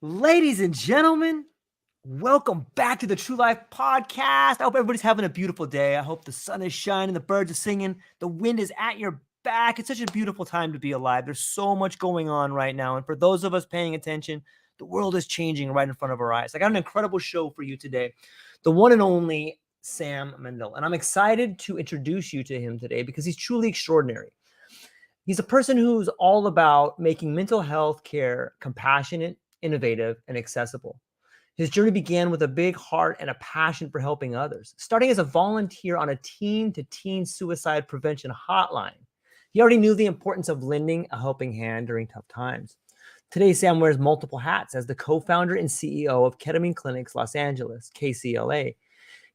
Ladies and gentlemen, welcome back to the True Life Podcast. I hope everybody's having a beautiful day. I hope the sun is shining, the birds are singing, the wind is at your back. It's such a beautiful time to be alive. There's so much going on right now. And for those of us paying attention, the world is changing right in front of our eyes. I got an incredible show for you today. The one and only Sam Mandel. And I'm excited to introduce you to him today because he's truly extraordinary. He's a person who's all about making mental health care compassionate, innovative, and accessible. His journey began with a big heart and a passion for helping others, starting as a volunteer on a teen-to-teen suicide prevention hotline. He already knew the importance of lending a helping hand during tough times. Today, Sam wears multiple hats as the co-founder and CEO of Ketamine Clinics Los Angeles, KCLA.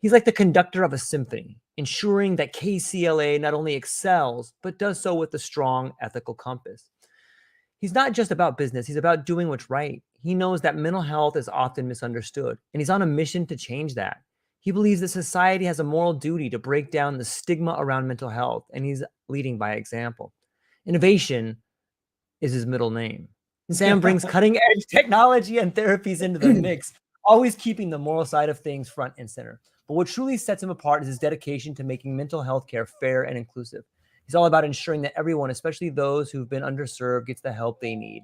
He's like the conductor of a symphony, ensuring that KCLA not only excels, but does so with a strong ethical compass. He's not just about business, he's about doing what's right. He knows that mental health is often misunderstood, and he's on a mission to change that. He believes that society has a moral duty to break down the stigma around mental health, and he's leading by example. Innovation is his middle name. Sam brings cutting-edge technology and therapies into the mix, always keeping the moral side of things front and center. But what truly sets him apart is his dedication to making mental health care fair and inclusive. He's all about ensuring that everyone, especially those who've been underserved, gets the help they need.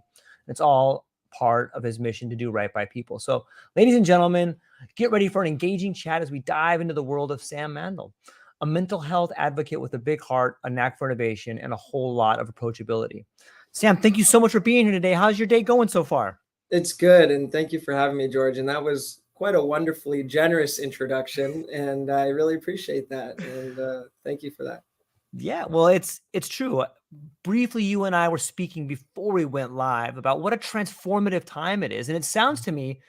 It's all part of his mission to do right by people. So, ladies and gentlemen, get ready for an engaging chat as we dive into the world of Sam Mandel, a mental health advocate with a big heart, a knack for innovation, and a whole lot of approachability. Sam, thank you so much for being here today. How's your day going so far? It's good, and thank you for having me, George. And that was quite a wonderfully generous introduction, and I really appreciate that. And thank you for that. Yeah, well, it's true. Briefly, you and I were speaking before we went live about what a transformative time it is. And it sounds to me,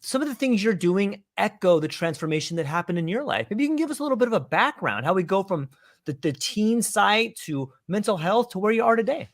some of the things you're doing echo the transformation that happened in your life. Maybe you can give us a little bit of a background, how we go from the teen site to mental health to where you are today.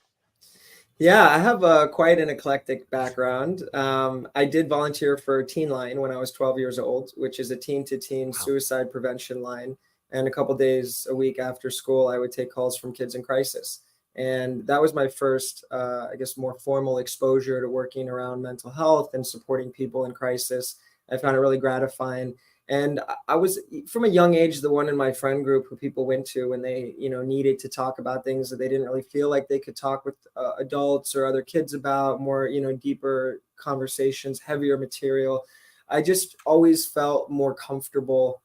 Yeah, I have quite an eclectic background. I did volunteer for Teen Line when I was 12 years old, which is a teen-to-teen suicide prevention line. And a couple days a week after school, I would take calls from kids in crisis. And that was my first, I guess, more formal exposure to working around mental health and supporting people in crisis. I found it really gratifying. And I was, from a young age, the one in my friend group who people went to when they, needed to talk about things that they didn't really feel like they could talk with adults or other kids about, more, deeper conversations, heavier material. I just always felt more comfortable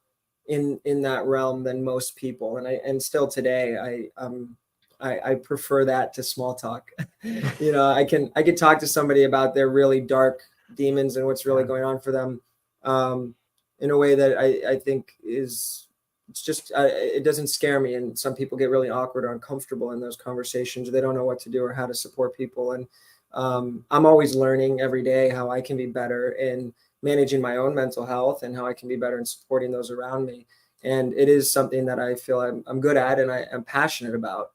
in that realm than most people. And still today, I prefer that to small talk. I can talk to somebody about their really dark demons and what's really going on for them. In a way that I think it's just, it doesn't scare me. And some people get really awkward or uncomfortable in those conversations. They don't know what to do or how to support people. And I'm always learning every day how I can be better in managing my own mental health and how I can be better in supporting those around me. And it is something that I feel I'm good at and I'm passionate about.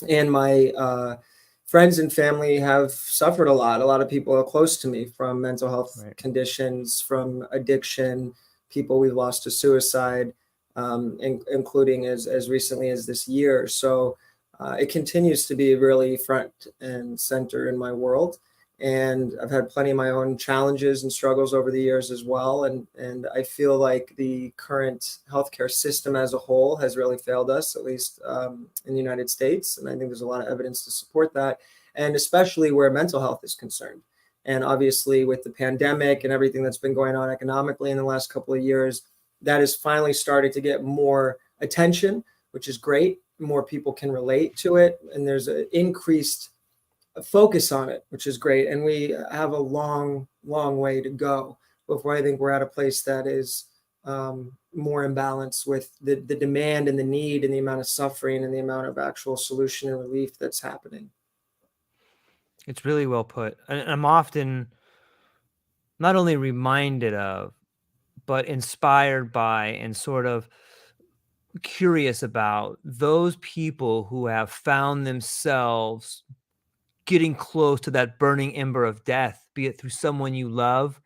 And my friends and family have suffered a lot. A lot of people are close to me from mental health conditions, from addiction, people we've lost to suicide, including as recently as this year. So it continues to be really front and center in my world. And I've had plenty of my own challenges and struggles over the years as well. And I feel like the current healthcare system as a whole has really failed us, at least in the United States. And I think there's a lot of evidence to support that, and especially where mental health is concerned. And obviously with the pandemic and everything that's been going on economically in the last couple of years, that has finally started to get more attention, which is great. More people can relate to it. And there's an increased focus on it, which is great. And we have a long, long way to go before I think we're at a place that is more in balance with the demand and the need and the amount of suffering and the amount of actual solution and relief that's happening. It's really well put. And I'm often not only reminded of, but inspired by and sort of curious about those people who have found themselves getting close to that burning ember of death, be it through someone you love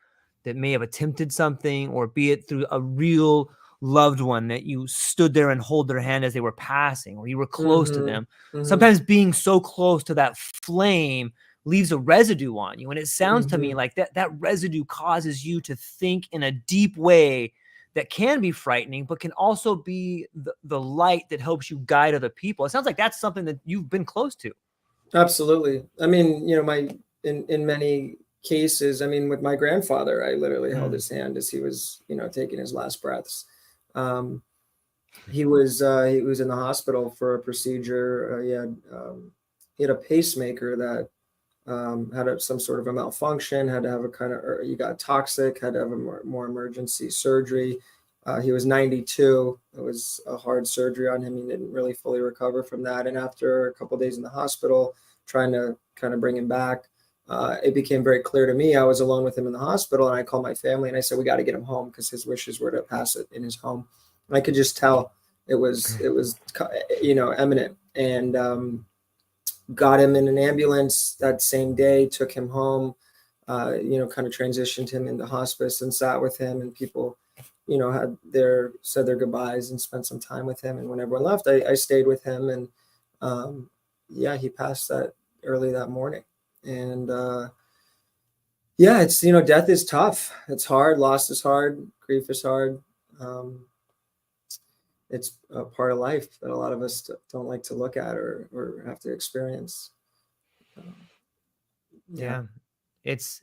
that may have attempted something, or be it through a real loved one that you stood there and hold their hand as they were passing, or you were close to them. Sometimes being so close to that flame leaves a residue on you. And it sounds to me Mhm. like that residue causes you to think in a deep way that can be frightening, but can also be the light that helps you guide other people. It sounds like that's something that you've been close to. Absolutely. I mean, in many cases, I mean, with my grandfather, I literally held Mm. his hand as he was, taking his last breaths. Um, he was in the hospital for a procedure. He had a pacemaker that some sort of a malfunction, had to have he got toxic, had to have a more emergency surgery. He was 92. It was a hard surgery on him. He didn't really fully recover from that. And after a couple of days in the hospital, trying to kind of bring him back, it became very clear to me. I was alone with him in the hospital, and I called my family and I said, we got to get him home, because his wishes were to pass it in his home. And I could just tell it was imminent. And got him in an ambulance that same day, took him home, kind of transitioned him into hospice and sat with him, and people, said their goodbyes and spent some time with him. And when everyone left, I stayed with him, and he passed that early that morning. And it's, death is tough. It's hard. Loss is hard. Grief is hard. It's a part of life that a lot of us don't like to look at or have to experience. Yeah. It's,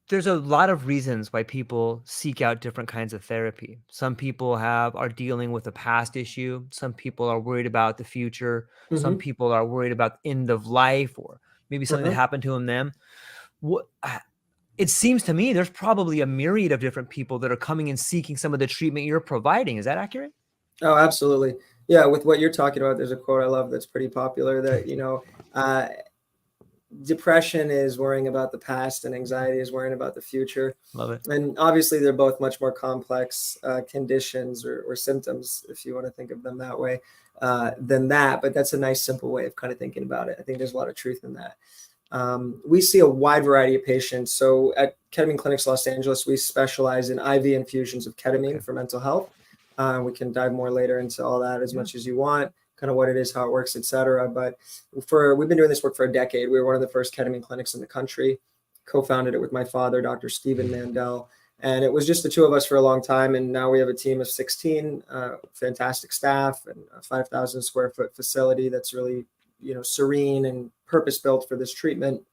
there's a lot of reasons why people seek out different kinds of therapy. Some people are dealing with a past issue. Some people are worried about the future. Some Mm-hmm. people are worried about end of life, or maybe something that Uh-huh. happened to them. It seems to me there's probably a myriad of different people that are coming and seeking some of the treatment you're providing. Is that accurate? Oh, absolutely. Yeah, with what you're talking about, there's a quote I love that's pretty popular that, depression is worrying about the past and anxiety is worrying about the future. Love it. And obviously, they're both much more complex conditions or symptoms, if you want to think of them that way, than that. But that's a nice, simple way of kind of thinking about it. I think there's a lot of truth in that. We see a wide variety of patients. So at Ketamine Clinics Los Angeles, we specialize in IV infusions of ketamine for mental health. We can dive more later into all that as much as you want, kind of what it is, how it works, et cetera. But we've been doing this work for a decade. We were one of the first ketamine clinics in the country, co-founded it with my father, Dr. Sam Mandel. And it was just the two of us for a long time. And now we have a team of 16, fantastic staff, and a 5,000 square foot facility that's really, serene and purpose built for this treatment.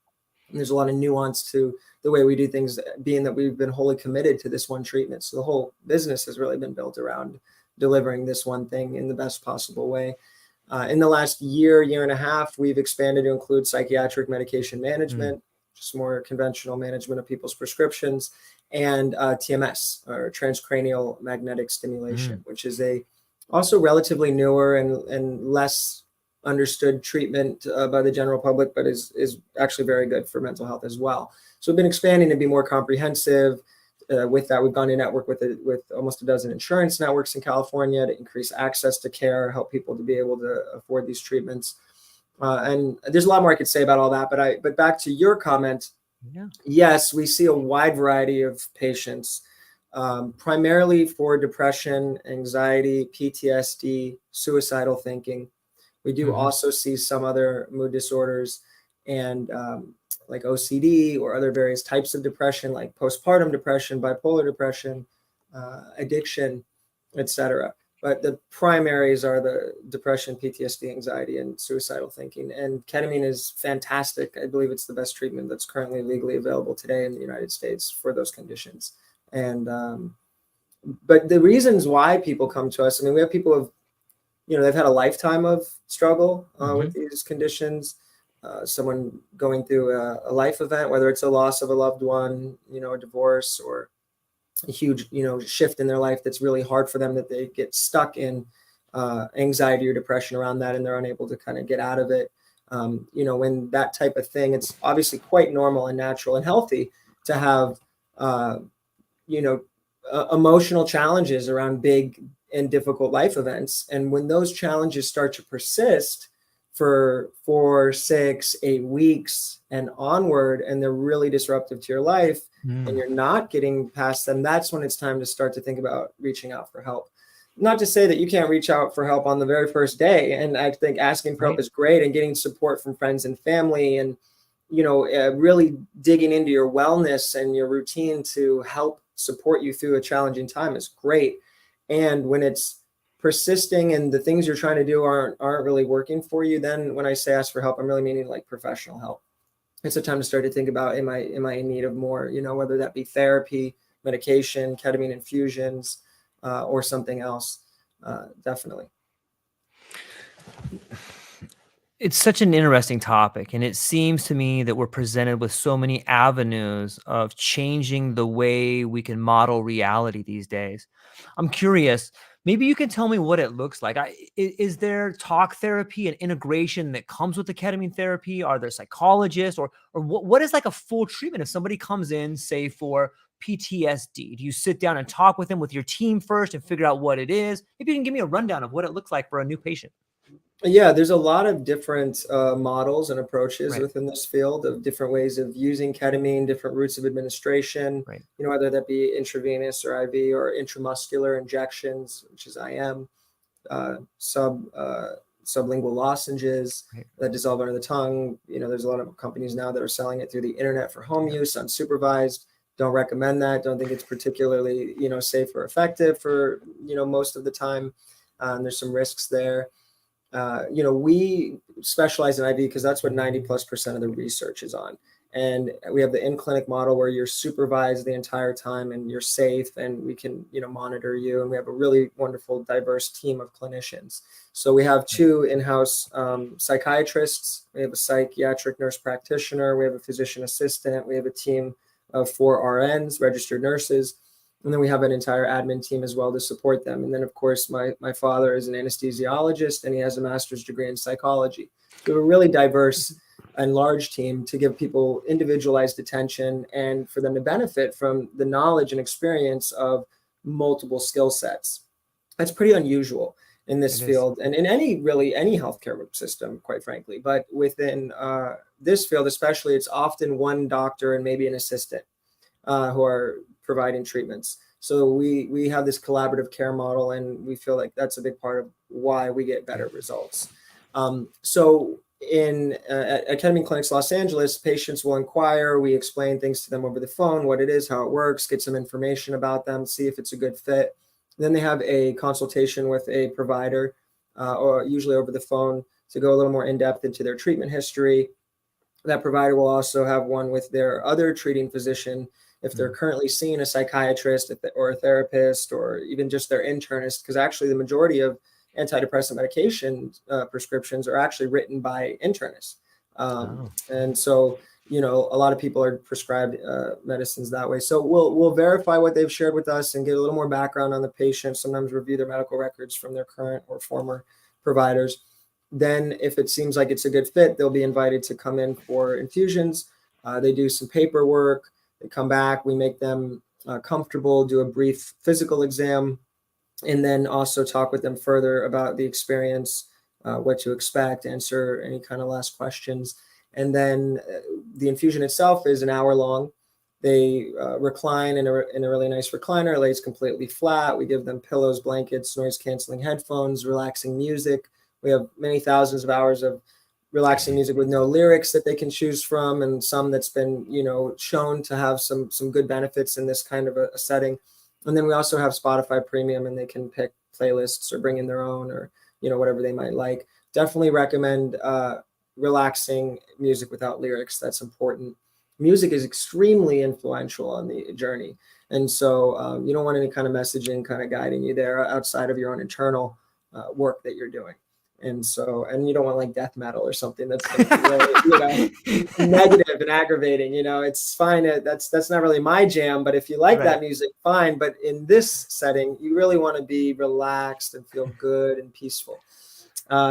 And there's a lot of nuance to the way we do things, being that we've been wholly committed to this one treatment. So the whole business has really been built around delivering this one thing in the best possible way. In the last year and a half, we've expanded to include psychiatric medication management, just more conventional management of people's prescriptions, and TMS, or transcranial magnetic stimulation, which is also relatively newer and less understood treatment by the general public, but is actually very good for mental health as well. So we've been expanding to be more comprehensive. With that, we've gone to network with almost a dozen insurance networks in California to increase access to care, help people to be able to afford these treatments. And there's a lot more I could say about all that, but back to your comment, yes, we see a wide variety of patients, primarily for depression, anxiety, PTSD, suicidal thinking. We do also see some other mood disorders and like OCD or other various types of depression, like postpartum depression, bipolar depression, addiction, etc. But the primaries are the depression, PTSD, anxiety, and suicidal thinking. And ketamine is fantastic. I believe it's the best treatment that's currently legally available today in the United States for those conditions. And but the reasons why people come to us, I mean, we have people who they've had a lifetime of struggle with these conditions. Someone going through a life event, whether it's a loss of a loved one, a divorce, or a huge, shift in their life that's really hard for them, that they get stuck in anxiety or depression around that, and they're unable to kind of get out of it. When that type of thing, it's obviously quite normal and natural and healthy to have, emotional challenges around big and difficult life events. And when those challenges start to persist for 4, 6, 8 weeks and onward, and they're really disruptive to your life, and you're not getting past them, that's when it's time to start to think about reaching out for help. not to say that you can't reach out for help on the very first day. And I think asking for help is great, and getting support from friends and family, and, really digging into your wellness and your routine to help support you through a challenging time is great. And when it's persisting and the things you're trying to do aren't really working for you, then when I say ask for help, I'm really meaning like professional help. It's a time to start to think about, am I in need of more, whether that be therapy, medication, ketamine infusions, or something else. Definitely. It's such an interesting topic, and it seems to me that we're presented with so many avenues of changing the way we can model reality these days. I'm curious, maybe you can tell me what it looks like. Is there talk therapy and integration that comes with the ketamine therapy? Are there psychologists, or what is like a full treatment if somebody comes in, say, for PTSD? Do you sit down and talk with them with your team first and figure out what it is? Maybe you can give me a rundown of what it looks like for a new patient. Yeah, there's a lot of different models and approaches Right. within this field of different ways of using ketamine, different routes of administration, Right. whether that be intravenous or IV or intramuscular injections, which is IM, sublingual lozenges Right. that dissolve under the tongue. There's a lot of companies now that are selling it through the internet for home use, unsupervised. Don't recommend that. Don't think it's particularly, safe or effective for, most of the time. There's some risks there. We specialize in IV because that's what 90+% of the research is on. And we have the in-clinic model where you're supervised the entire time and you're safe, and we can, monitor you. And we have a really wonderful, diverse team of clinicians. So we have 2 in-house psychiatrists. We have a psychiatric nurse practitioner. We have a physician assistant. We have a team of 4 RNs, registered nurses. And then we have an entire admin team as well to support them. And then, of course, my father is an anesthesiologist, and he has a master's degree in psychology. We have a really diverse and large team to give people individualized attention and for them to benefit from the knowledge and experience of multiple skill sets. That's pretty unusual in this field and in any healthcare system, quite frankly. But within this field especially, it's often one doctor and maybe an assistant who are providing treatments. So we have this collaborative care model, and we feel like that's a big part of why we get better results. So at Ketamine Clinics Los Angeles, patients will inquire. We explain things to them over the phone, what it is, how it works, get some information about them, see if it's a good fit. Then they have a consultation with a provider, or usually over the phone, to go a little more in depth into their treatment history. That provider will also have one with their other treating physician if they're currently seeing a psychiatrist or a therapist, or even just their internist, because actually the majority of antidepressant medication prescriptions are actually written by internists. And so, a lot of people are prescribed medicines that way. So we'll verify what they've shared with us and get a little more background on the patient, sometimes review their medical records from their current or former providers. Then if it seems like it's a good fit, they'll be invited to come in for infusions. They do some paperwork. They come back, we make them comfortable, do a brief physical exam, and then also talk with them further about the experience, what to expect, answer any kind of last questions. And then the infusion itself is an hour long. They recline in a really nice recliner, lays completely flat. We give them pillows, blankets, noise-canceling headphones, relaxing music. We have many thousands of hours of relaxing music with no lyrics that they can choose from, and some that's been, shown to have some good benefits in this kind of a setting. And then we also have Spotify Premium, and they can pick playlists or bring in their own, or, whatever they might like. Definitely recommend relaxing music without lyrics. That's important. Music is extremely influential on the journey. And so you don't want any kind of messaging kind of guiding you there outside of your own internal work that you're doing. And so, and you don't want like death metal or something that's going to be really, negative and aggravating. It's fine. That's not really my jam. But if you like that music, fine. But in this setting, you really want to be relaxed and feel good and peaceful.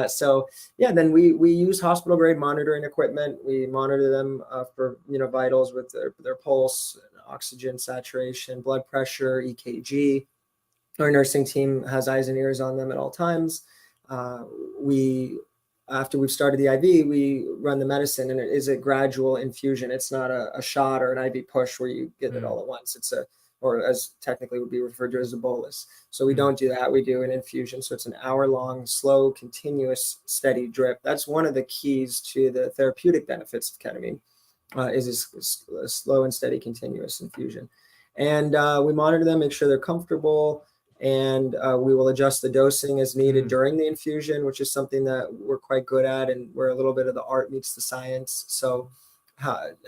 So yeah, then we use hospital grade monitoring equipment. We monitor them for vitals with their pulse, oxygen saturation, blood pressure, EKG. Our nursing team has eyes and ears on them at all times. After we've started the IV, we run the medicine, and it is a gradual infusion. It's not a shot or an IV push where you get it all at once. It's or as technically would be referred to as a bolus. So we don't do that. We do an infusion. So it's an hour-long, slow, continuous, steady drip. That's one of the keys to the therapeutic benefits of ketamine, is a slow and steady, continuous infusion. And we monitor them, make sure they're comfortable, and we will adjust the dosing as needed during the infusion, which is something that we're quite good at, and where a little bit of the art meets the science. So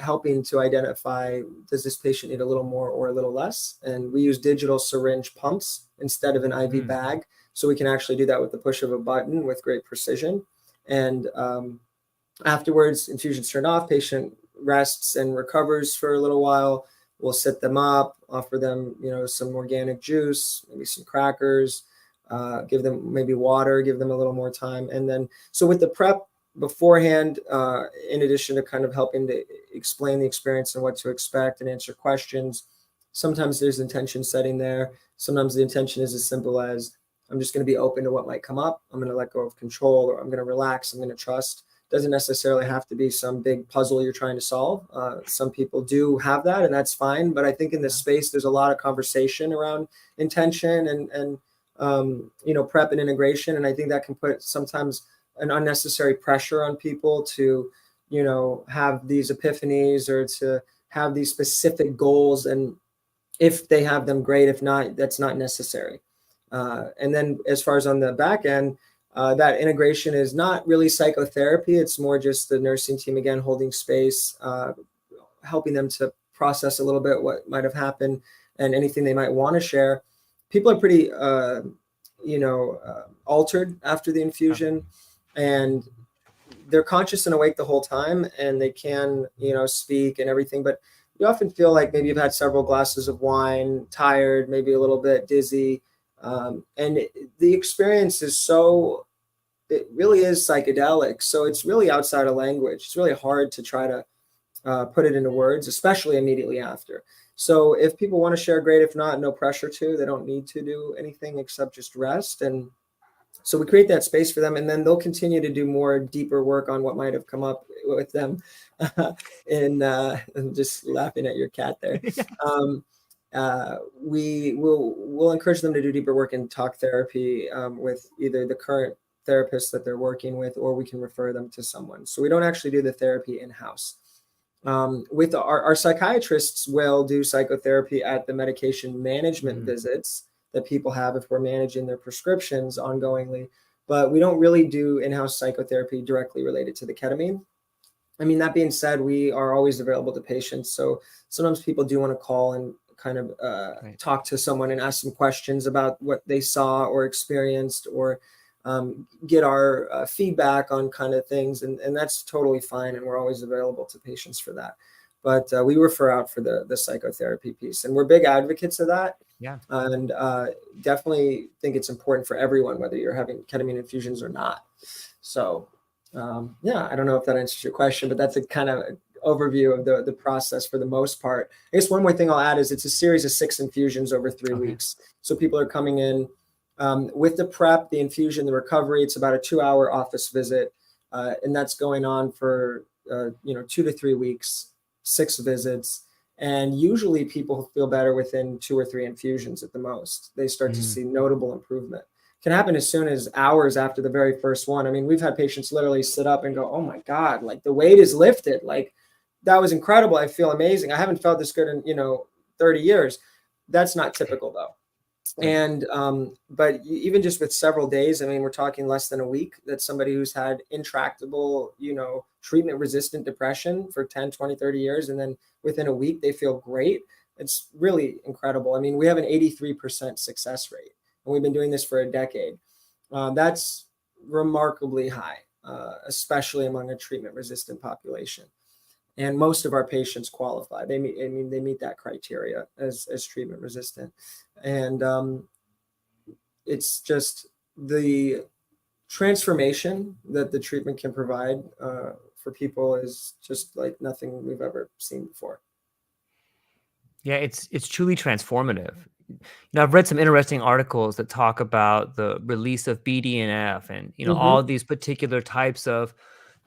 helping to identify, does this patient need a little more or a little less? And we use digital syringe pumps instead of an IV bag. So we can actually do that with the push of a button with great precision. And afterwards, infusion's turned off, patient rests and recovers for a little while. We'll sit them up, offer them, some organic juice, maybe some crackers, give them maybe water, give them a little more time. And then, so with the prep beforehand, in addition to kind of helping to explain the experience and what to expect and answer questions, sometimes there's intention setting there. Sometimes the intention is as simple as, I'm just going to be open to what might come up. I'm going to let go of control, or I'm going to relax. I'm going to trust. Doesn't necessarily have to be some big puzzle you're trying to solve. Some people do have that, and that's fine. But I think in this space, there's a lot of conversation around intention and prep and integration. And I think that can put sometimes an unnecessary pressure on people to, have these epiphanies or to have these specific goals. And if they have them, great. If not, that's not necessary. And then as far as on the back end, that integration is not really psychotherapy. It's more just the nursing team, again, holding space, helping them to process a little bit what might have happened and anything they might want to share. People are pretty, altered after the infusion, and they're conscious and awake the whole time, and they can, speak and everything. But you often feel like maybe you've had several glasses of wine, tired, maybe a little bit dizzy. The experience is it really is psychedelic. So it's really outside of language. It's really hard to try to put it into words, especially immediately after. So if people want to share, great. If not, no pressure to. They don't need to do anything except just rest. And so we create that space for them, and then they'll continue to do more deeper work on what might have come up with them. I'm just laughing at your cat there. We'll encourage them to do deeper work in talk therapy with either the current therapist that they're working with, or we can refer them to someone. So we don't actually do the therapy in-house. With our psychiatrists will do psychotherapy at the medication management visits that people have if we're managing their prescriptions ongoingly, but we don't really do in-house psychotherapy directly related to the ketamine. I mean, that being said, we are always available to patients. So sometimes people do want to call and kind of talk to someone and ask some questions about what they saw or experienced, or get our feedback on kind of things. And that's totally fine. And we're always available to patients for that. But we refer out for the psychotherapy piece. And we're big advocates of that. Yeah. And definitely think it's important for everyone, whether you're having ketamine infusions or not. So, I don't know if that answers your question, but that's a kind of overview of the process for the most part. I guess one more thing I'll add is it's a series of 6 infusions over 3 weeks. So people are coming in with the prep, the infusion, the recovery. It's about a 2-hour office visit. And that's going on for, 2 to 3 weeks, 6 visits. And usually people feel better within 2 or 3 infusions at the most. They start to see notable improvement. Can happen as soon as hours after the very first one. I mean, we've had patients literally sit up and go, oh my God, like the weight is lifted. Like that was incredible. I feel amazing. I haven't felt this good in, 30 years. That's not typical though. And, but even just with several days, I mean, we're talking less than a week, that somebody who's had intractable, treatment resistant depression for 10, 20, 30 years. And then within a week, they feel great. It's really incredible. I mean, we have an 83% success rate, and we've been doing this for a decade. That's remarkably high, especially among a treatment resistant population. And most of our patients qualify. They meet that criteria as treatment resistant. And it's just the transformation that the treatment can provide for people is just like nothing we've ever seen before. Yeah, it's truly transformative. I've read some interesting articles that talk about the release of BDNF and all these particular types of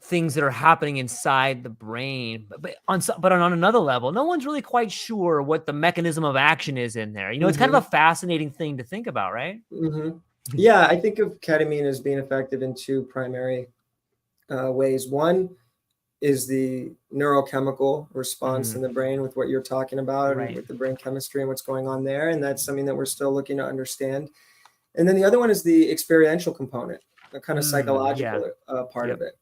things that are happening inside the brain. But on another level, no one's really quite sure what the mechanism of action is in there. It's kind of a fascinating thing to think about, right? Yeah, I think of ketamine as being effective in two primary ways. One is the neurochemical response in the brain with what you're talking about, and with the brain chemistry and what's going on there. And that's something that we're still looking to understand. And then the other one is the experiential component, the kind of psychological part of it.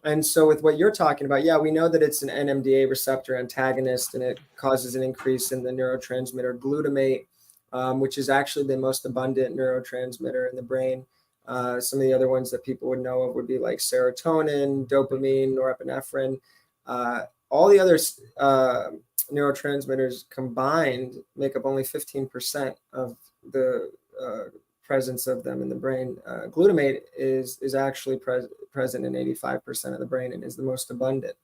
And so with what you're talking about, yeah, we know that it's an NMDA receptor antagonist, and it causes an increase in the neurotransmitter glutamate, which is actually the most abundant neurotransmitter in the brain. Some of the other ones that people would know of would be like serotonin, dopamine, norepinephrine. All the other neurotransmitters combined make up only 15% of the presence of them in the brain. Glutamate is actually present in 85% of the brain and is the most abundant.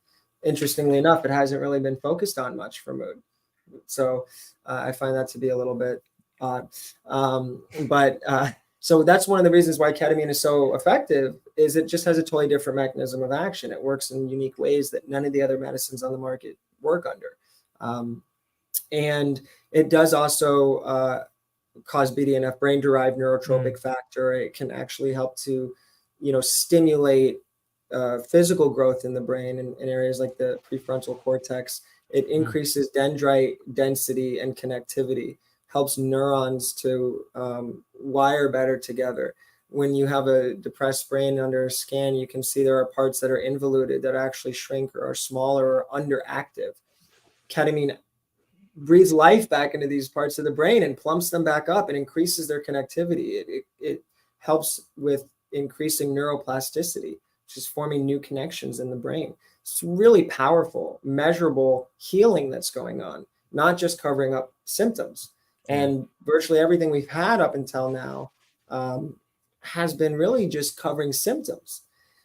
Interestingly enough, it hasn't really been focused on much for mood. So I find that to be a little bit odd. So that's one of the reasons why ketamine is so effective, is it just has a totally different mechanism of action. It works in unique ways that none of the other medicines on the market work under. And it does also cause BDNF, brain-derived neurotropic factor. It can actually help to, stimulate physical growth in the brain in areas like the prefrontal cortex. It increases dendrite density and connectivity, helps neurons to wire better together. When you have a depressed brain under a scan, you can see there are parts that are involuted that actually shrink or are smaller or underactive. Ketamine breathes life back into these parts of the brain and plumps them back up and increases their connectivity. It helps with increasing neuroplasticity, which is forming new connections in the brain. It's really powerful, measurable healing that's going on, not just covering up symptoms. And virtually everything we've had up until now has been really just covering symptoms.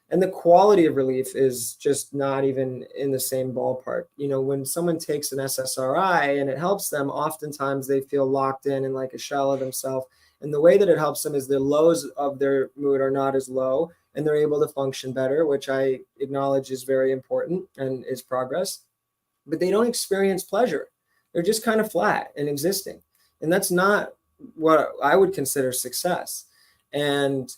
And the quality of relief is just not even in the same ballpark. When someone takes an SSRI and it helps them, oftentimes they feel locked in like a shell of themselves. And the way that it helps them is the lows of their mood are not as low, and they're able to function better, which I acknowledge is very important and is progress. But they don't experience pleasure. They're just kind of flat and existing. And that's not what I would consider success. And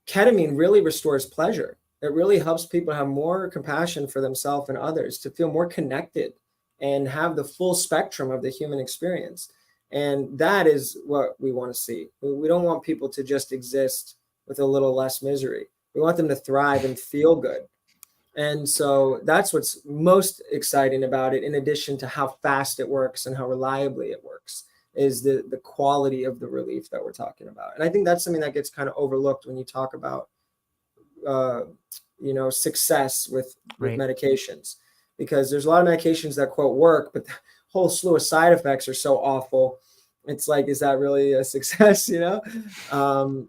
ketamine really restores pleasure. It really helps people have more compassion for themselves and others, to feel more connected and have the full spectrum of the human experience. And that is what we want to see. We don't want people to just exist with a little less misery. We want them to thrive and feel good. And so that's what's most exciting about it, in addition to how fast it works and how reliably it works, is the quality of the relief that we're talking about. And I think that's something that gets kind of overlooked when you talk about, success with medications, because there's a lot of medications that quote work, but the whole slew of side effects are so awful. It's like, is that really a success?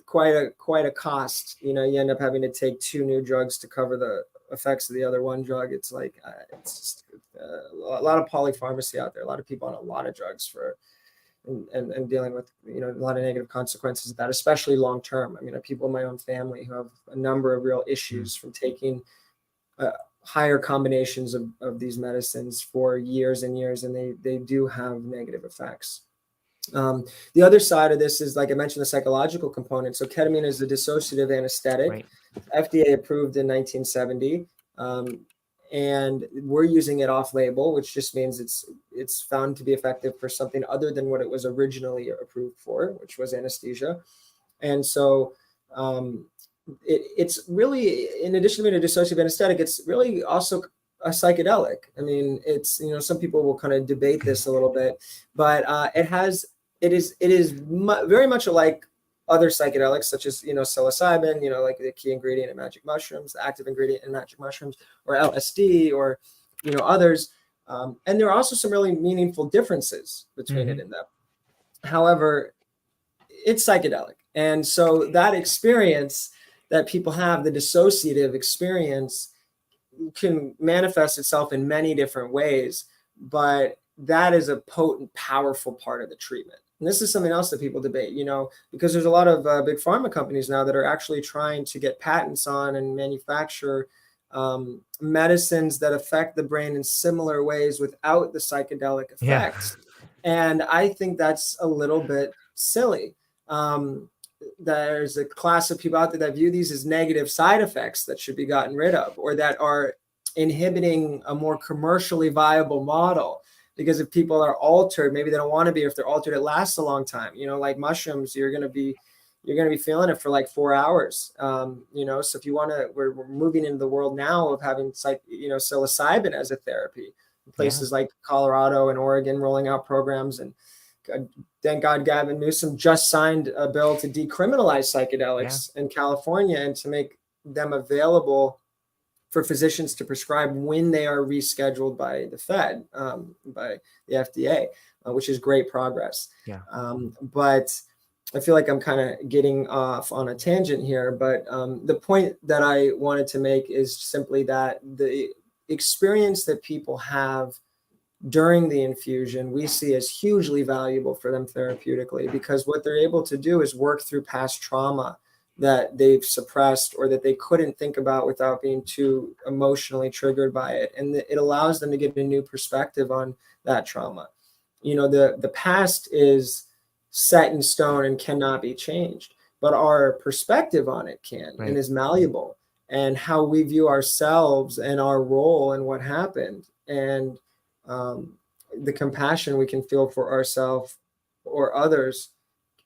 Quite a cost. You end up having to take 2 new drugs to cover the effects of the other one drug. It's like, it's just a lot of polypharmacy out there. A lot of people on a lot of drugs and dealing with a lot of negative consequences of that, especially long term. I mean, I have people in my own family who have a number of real issues from taking higher combinations of these medicines for years and years, and they do have negative effects. The other side of this is, like I mentioned, the psychological component. So ketamine is a dissociative anesthetic, FDA approved in 1970. And we're using it off label, which just means it's found to be effective for something other than what it was originally approved for, which was anesthesia. And so it's really, in addition to being a dissociative anesthetic, it's really also a psychedelic. I mean, it's, some people will kind of debate this a little bit, but it is very much alike other psychedelics, such as, psilocybin, like the key ingredient in magic mushrooms, the active ingredient in magic mushrooms, or LSD, or, others. And there are also some really meaningful differences between it and them. However, it's psychedelic. And so that experience that people have, the dissociative experience, can manifest itself in many different ways, but that is a potent, powerful part of the treatment. And this is something else that people debate, because there's a lot of big pharma companies now that are actually trying to get patents on and manufacture medicines that affect the brain in similar ways without the psychedelic Yeah. effects. And I think that's a little bit silly. There's a class of people out there that view these as negative side effects that should be gotten rid of, or that are inhibiting a more commercially viable model. Because if people are altered, maybe they don't want to be. If they're altered, it lasts a long time. Like mushrooms, you're going to be feeling it for like 4 hours. So if you want to, we're moving into the world now of having psilocybin as a therapy. Places like Colorado and Oregon rolling out programs, and thank God Gavin Newsom just signed a bill to decriminalize psychedelics in California and to make them available for physicians to prescribe when they are rescheduled by the Fed, by the FDA, which is great progress. Yeah. But I feel like I'm kind of getting off on a tangent here. But the point that I wanted to make is simply that the experience that people have during the infusion, we see as hugely valuable for them therapeutically, because what they're able to do is work through past trauma that they've suppressed or that they couldn't think about without being too emotionally triggered by it. And it allows them to get a new perspective on that trauma. The past is set in stone and cannot be changed, but our perspective on it can and is malleable, and how we view ourselves and our role and what happened, and the compassion we can feel for ourselves or others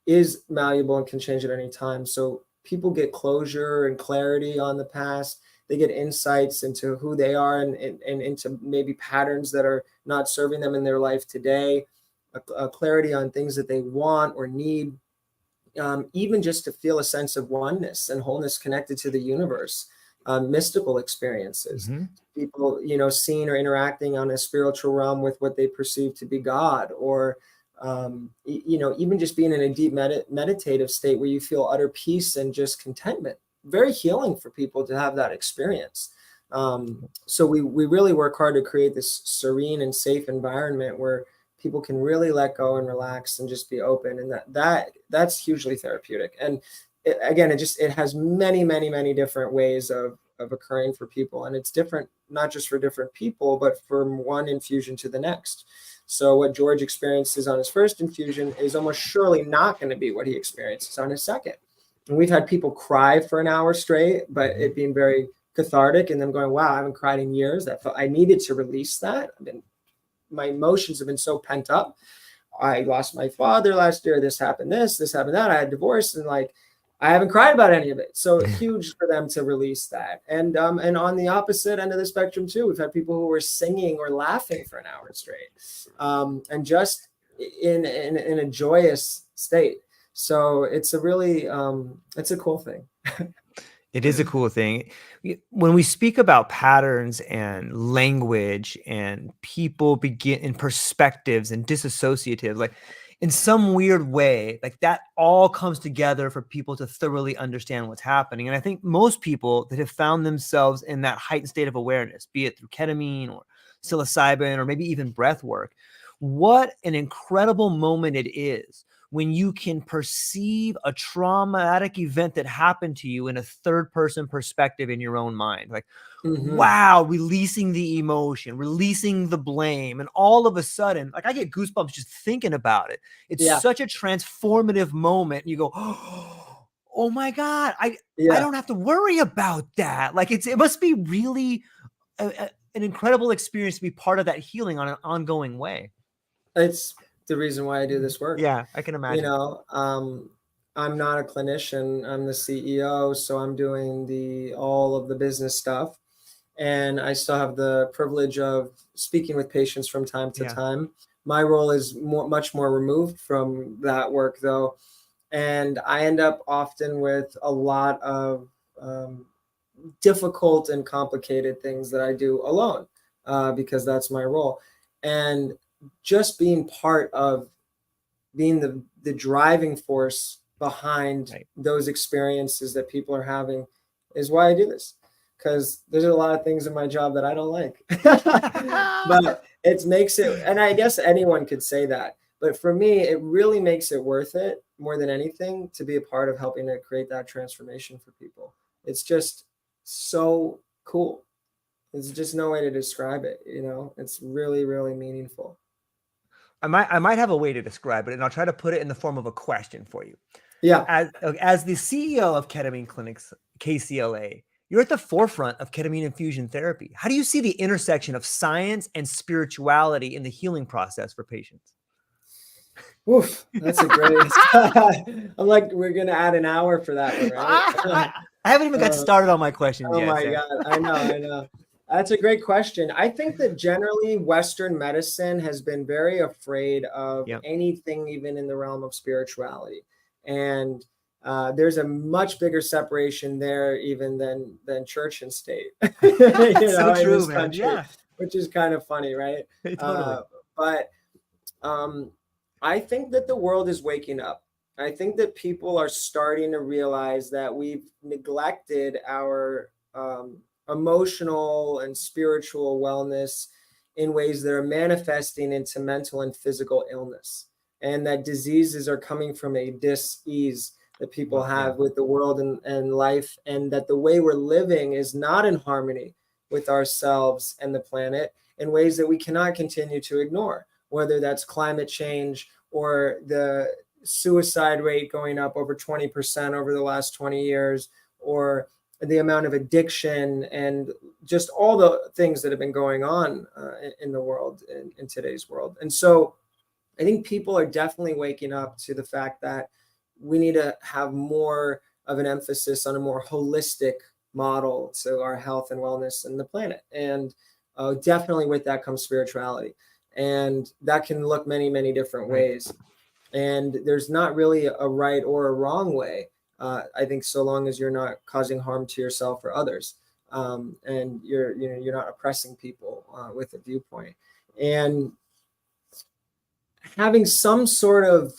is malleable and can change at any time. So people get closure and clarity on the past. They get insights into who they are and into maybe patterns that are not serving them in their life today, a clarity on things that they want or need, even just to feel a sense of oneness and wholeness connected to the universe, mystical experiences. People, seeing or interacting on a spiritual realm with what they perceive to be God, or even just being in a deep meditative state where you feel utter peace and just contentment. Very healing for people to have that experience. So we really work hard to create this serene and safe environment where people can really let go and relax and just be open, and that's hugely therapeutic. And it has many, many, many different ways of occurring for people, and it's different not just for different people, but from one infusion to the next. So what George experiences on his first infusion is almost surely not going to be what he experiences on his second. And we've had people cry for an hour straight, but it being very cathartic, and them going, wow, I haven't cried in years. I needed to release that. My emotions have been so pent up. I lost my father last year. This happened, this happened, that. I had divorced, and I haven't cried about any of it. So huge for them to release that. And on the opposite end of the spectrum too, we've had people who were singing or laughing for an hour straight, and just in a joyous state. So it's a really, it's a cool thing. It is a cool thing. When we speak about patterns and language and people begin in perspectives and disassociative, in some weird way, that all comes together for people to thoroughly understand what's happening. And I think most people that have found themselves in that heightened state of awareness, be it through ketamine or psilocybin or maybe even breath work, what an incredible moment it is when you can perceive a traumatic event that happened to you in a third person perspective in your own mind. Wow, releasing the emotion, releasing the blame. And all of a sudden, I get goosebumps just thinking about it. It's such a transformative moment. You go, oh my God, I don't have to worry about that. It must be really an incredible experience to be part of that healing on an ongoing way. It's the reason why I do this work. Yeah, I can imagine. I'm not a clinician. I'm the CEO, so I'm doing all of the business stuff, and I still have the privilege of speaking with patients from time to time. My role is much more removed from that work, though, and I end up often with a lot of difficult and complicated things that I do alone, because that's my role. And just being part of being the driving force behind those experiences that people are having is why I do this. Because there's a lot of things in my job that I don't like, but it makes it, and I guess anyone could say that, but for me, it really makes it worth it more than anything to be a part of helping to create that transformation for people. It's just so cool. There's just no way to describe it. It's really, really meaningful. I might have a way to describe it, and I'll try to put it in the form of a question for you. Yeah. As the CEO of Ketamine Clinics, KCLA, you're at the forefront of ketamine infusion therapy. How do you see the intersection of science and spirituality in the healing process for patients? Oof, that's a great. I'm like, we're gonna add an hour for that one, right? I haven't even got started on my questions Oh yet, my Sam. God, I know. That's a great question. I think that generally Western medicine has been very afraid of Yep. anything, even in the realm of spirituality, and there's a much bigger separation there even than church and state. So In true, this man. country, Yeah, which is kind of funny, right? totally. But I think that the world is waking up. I think that people are starting to realize that we've neglected our emotional and spiritual wellness in ways that are manifesting into mental and physical illness, and that diseases are coming from a dis-ease that people have with the world and life, and that the way we're living is not in harmony with ourselves and the planet in ways that we cannot continue to ignore, whether that's climate change or the suicide rate going up over 20% over the last 20 years, or the amount of addiction and just all the things that have been going on in the world, in today's world. And so I think people are definitely waking up to the fact that we need to have more of an emphasis on a more holistic model to our health and wellness and the planet. And definitely with that comes spirituality. And that can look many, many different ways. And there's not really a right or a wrong way. I think so long as you're not causing harm to yourself or others, and you're not oppressing people with a viewpoint, and having some sort of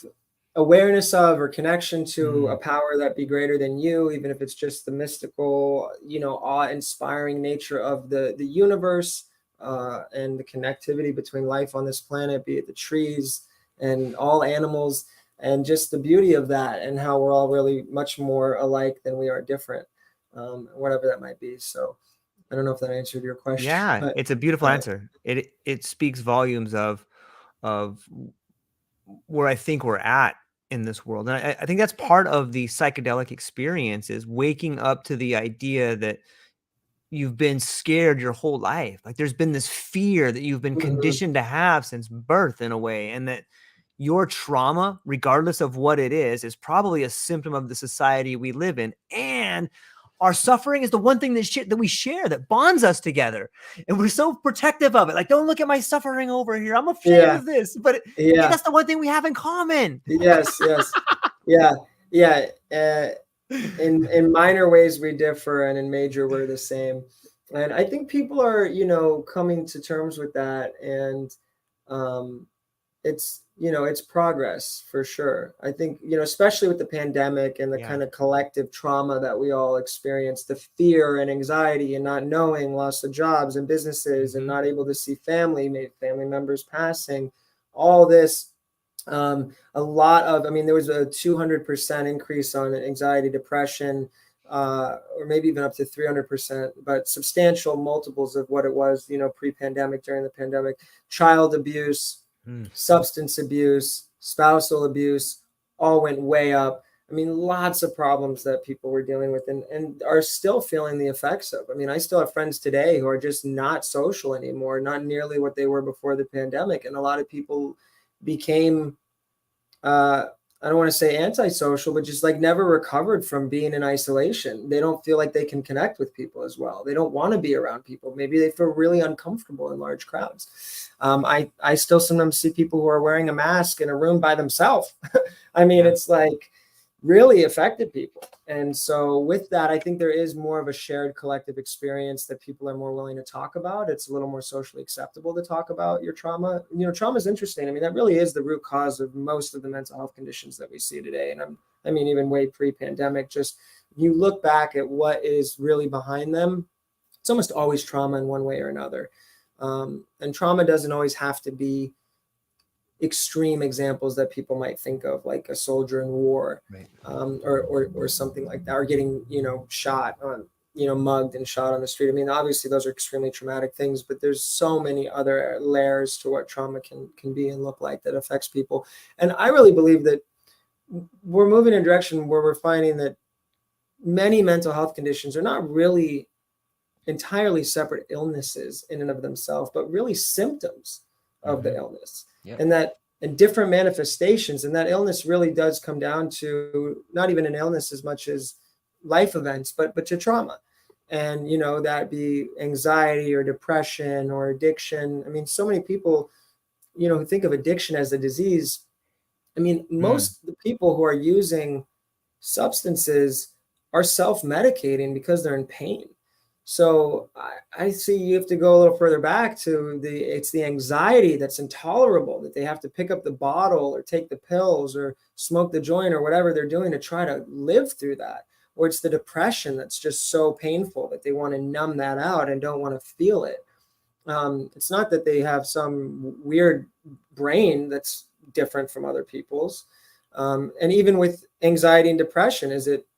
awareness of or connection to a power that be greater than you, even if it's just the mystical, awe-inspiring nature of the universe, and the connectivity between life on this planet, be it the trees and all animals, and just the beauty of that, and how we're all really much more alike than we are different, whatever that might be. So I don't know if that answered your question. Yeah, but it's a beautiful answer. It speaks volumes of where I think we're at in this world. And I think that's part of the psychedelic experience, is waking up to the idea that you've been scared your whole life. Like there's been this fear that you've been conditioned to have since birth in a way, and that your trauma, regardless of what it is probably a symptom of the society we live in. And our suffering is the one thing that we share, that bonds us together. And we're so protective of it. Like, don't look at my suffering over here. I'm afraid of this. But that's the one thing we have in common. Yes. Yeah. In minor ways we differ, and in major we're the same. And I think people are, coming to terms with that. And it's progress for sure. I think, especially with the pandemic and the kind of collective trauma that we all experienced, the fear and anxiety and not knowing, loss of jobs and businesses, and not able to see family members passing, all this. There was a 200% increase on anxiety, depression, or maybe even up to 300%, but substantial multiples of what it was, pre-pandemic, during the pandemic. Child abuse, substance abuse, spousal abuse, all went way up. I mean, lots of problems that people were dealing with and are still feeling the effects of. I mean, I still have friends today who are just not social anymore, not nearly what they were before the pandemic. And a lot of people became, I don't want to say antisocial, but just like never recovered from being in isolation. They don't feel like they can connect with people as well. They don't want to be around people. Maybe they feel really uncomfortable in large crowds. I still sometimes see people who are wearing a mask in a room by themselves. I mean, it's like really affected people. And so with that, I think there is more of a shared collective experience that people are more willing to talk about. It's a little more socially acceptable to talk about your trauma. Trauma is interesting. I mean, that really is the root cause of most of the mental health conditions that we see today. And even way pre-pandemic, just you look back at what is really behind them, it's almost always trauma in one way or another. And trauma doesn't always have to be extreme examples that people might think of, like a soldier in war, or something like that, or getting shot on mugged and shot on the street. I mean, obviously those are extremely traumatic things, but there's so many other layers to what trauma can be and look like that affects people. And I really believe that we're moving in a direction where we're finding that many mental health conditions are not really entirely separate illnesses in and of themselves, but really symptoms of the illness. Yep. And different manifestations. And that illness really does come down to not even an illness as much as life events, but to trauma. And, that be anxiety or depression or addiction. I mean, so many people, who think of addiction as a disease. I mean, most of the people who are using substances are self-medicating because they're in pain. So I see you have to go a little further back to it's the anxiety that's intolerable, that they have to pick up the bottle or take the pills or smoke the joint or whatever they're doing to try to live through that. Or it's the depression that's just so painful that they want to numb that out and don't want to feel it. It's not that they have some weird brain that's different from other people's. And even with anxiety and depression,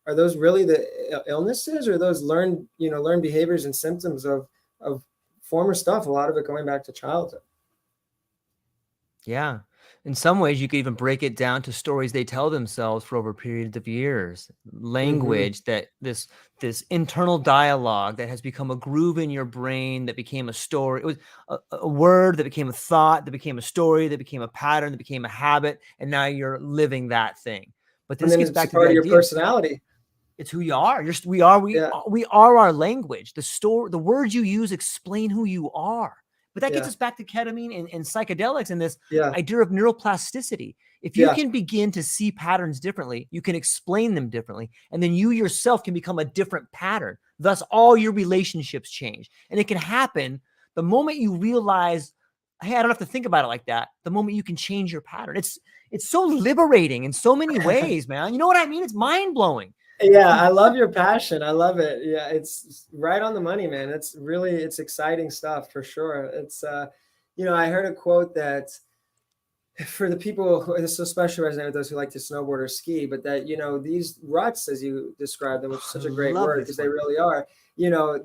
are those really the illnesses, or those learned behaviors and symptoms of former stuff? A lot of it going back to childhood. Yeah. In some ways, you could even break it down to stories they tell themselves for over periods of years. Language, that this internal dialogue that has become a groove in your brain that became a story. It was a word that became a thought, that became a story, that became a pattern, that became a habit, and now you're living that thing. But this gets back to part of your personality. It's who you are. We are our language. The words you use explain who you are. But that gets us back to ketamine and psychedelics and this idea of neuroplasticity. If you can begin to see patterns differently, you can explain them differently. And then you yourself can become a different pattern. Thus, all your relationships change. And it can happen the moment you realize, hey, I don't have to think about it like that. The moment you can change your pattern. It's so liberating in so many ways, man. You know what I mean? It's mind-blowing. Yeah, I love your passion. I love it. Yeah, it's right on the money, man. It's exciting stuff for sure. It's, I heard a quote that for the people who, this especially resonates with those who like to snowboard or ski, but that, these ruts, as you describe them, which is such a great word because they really are,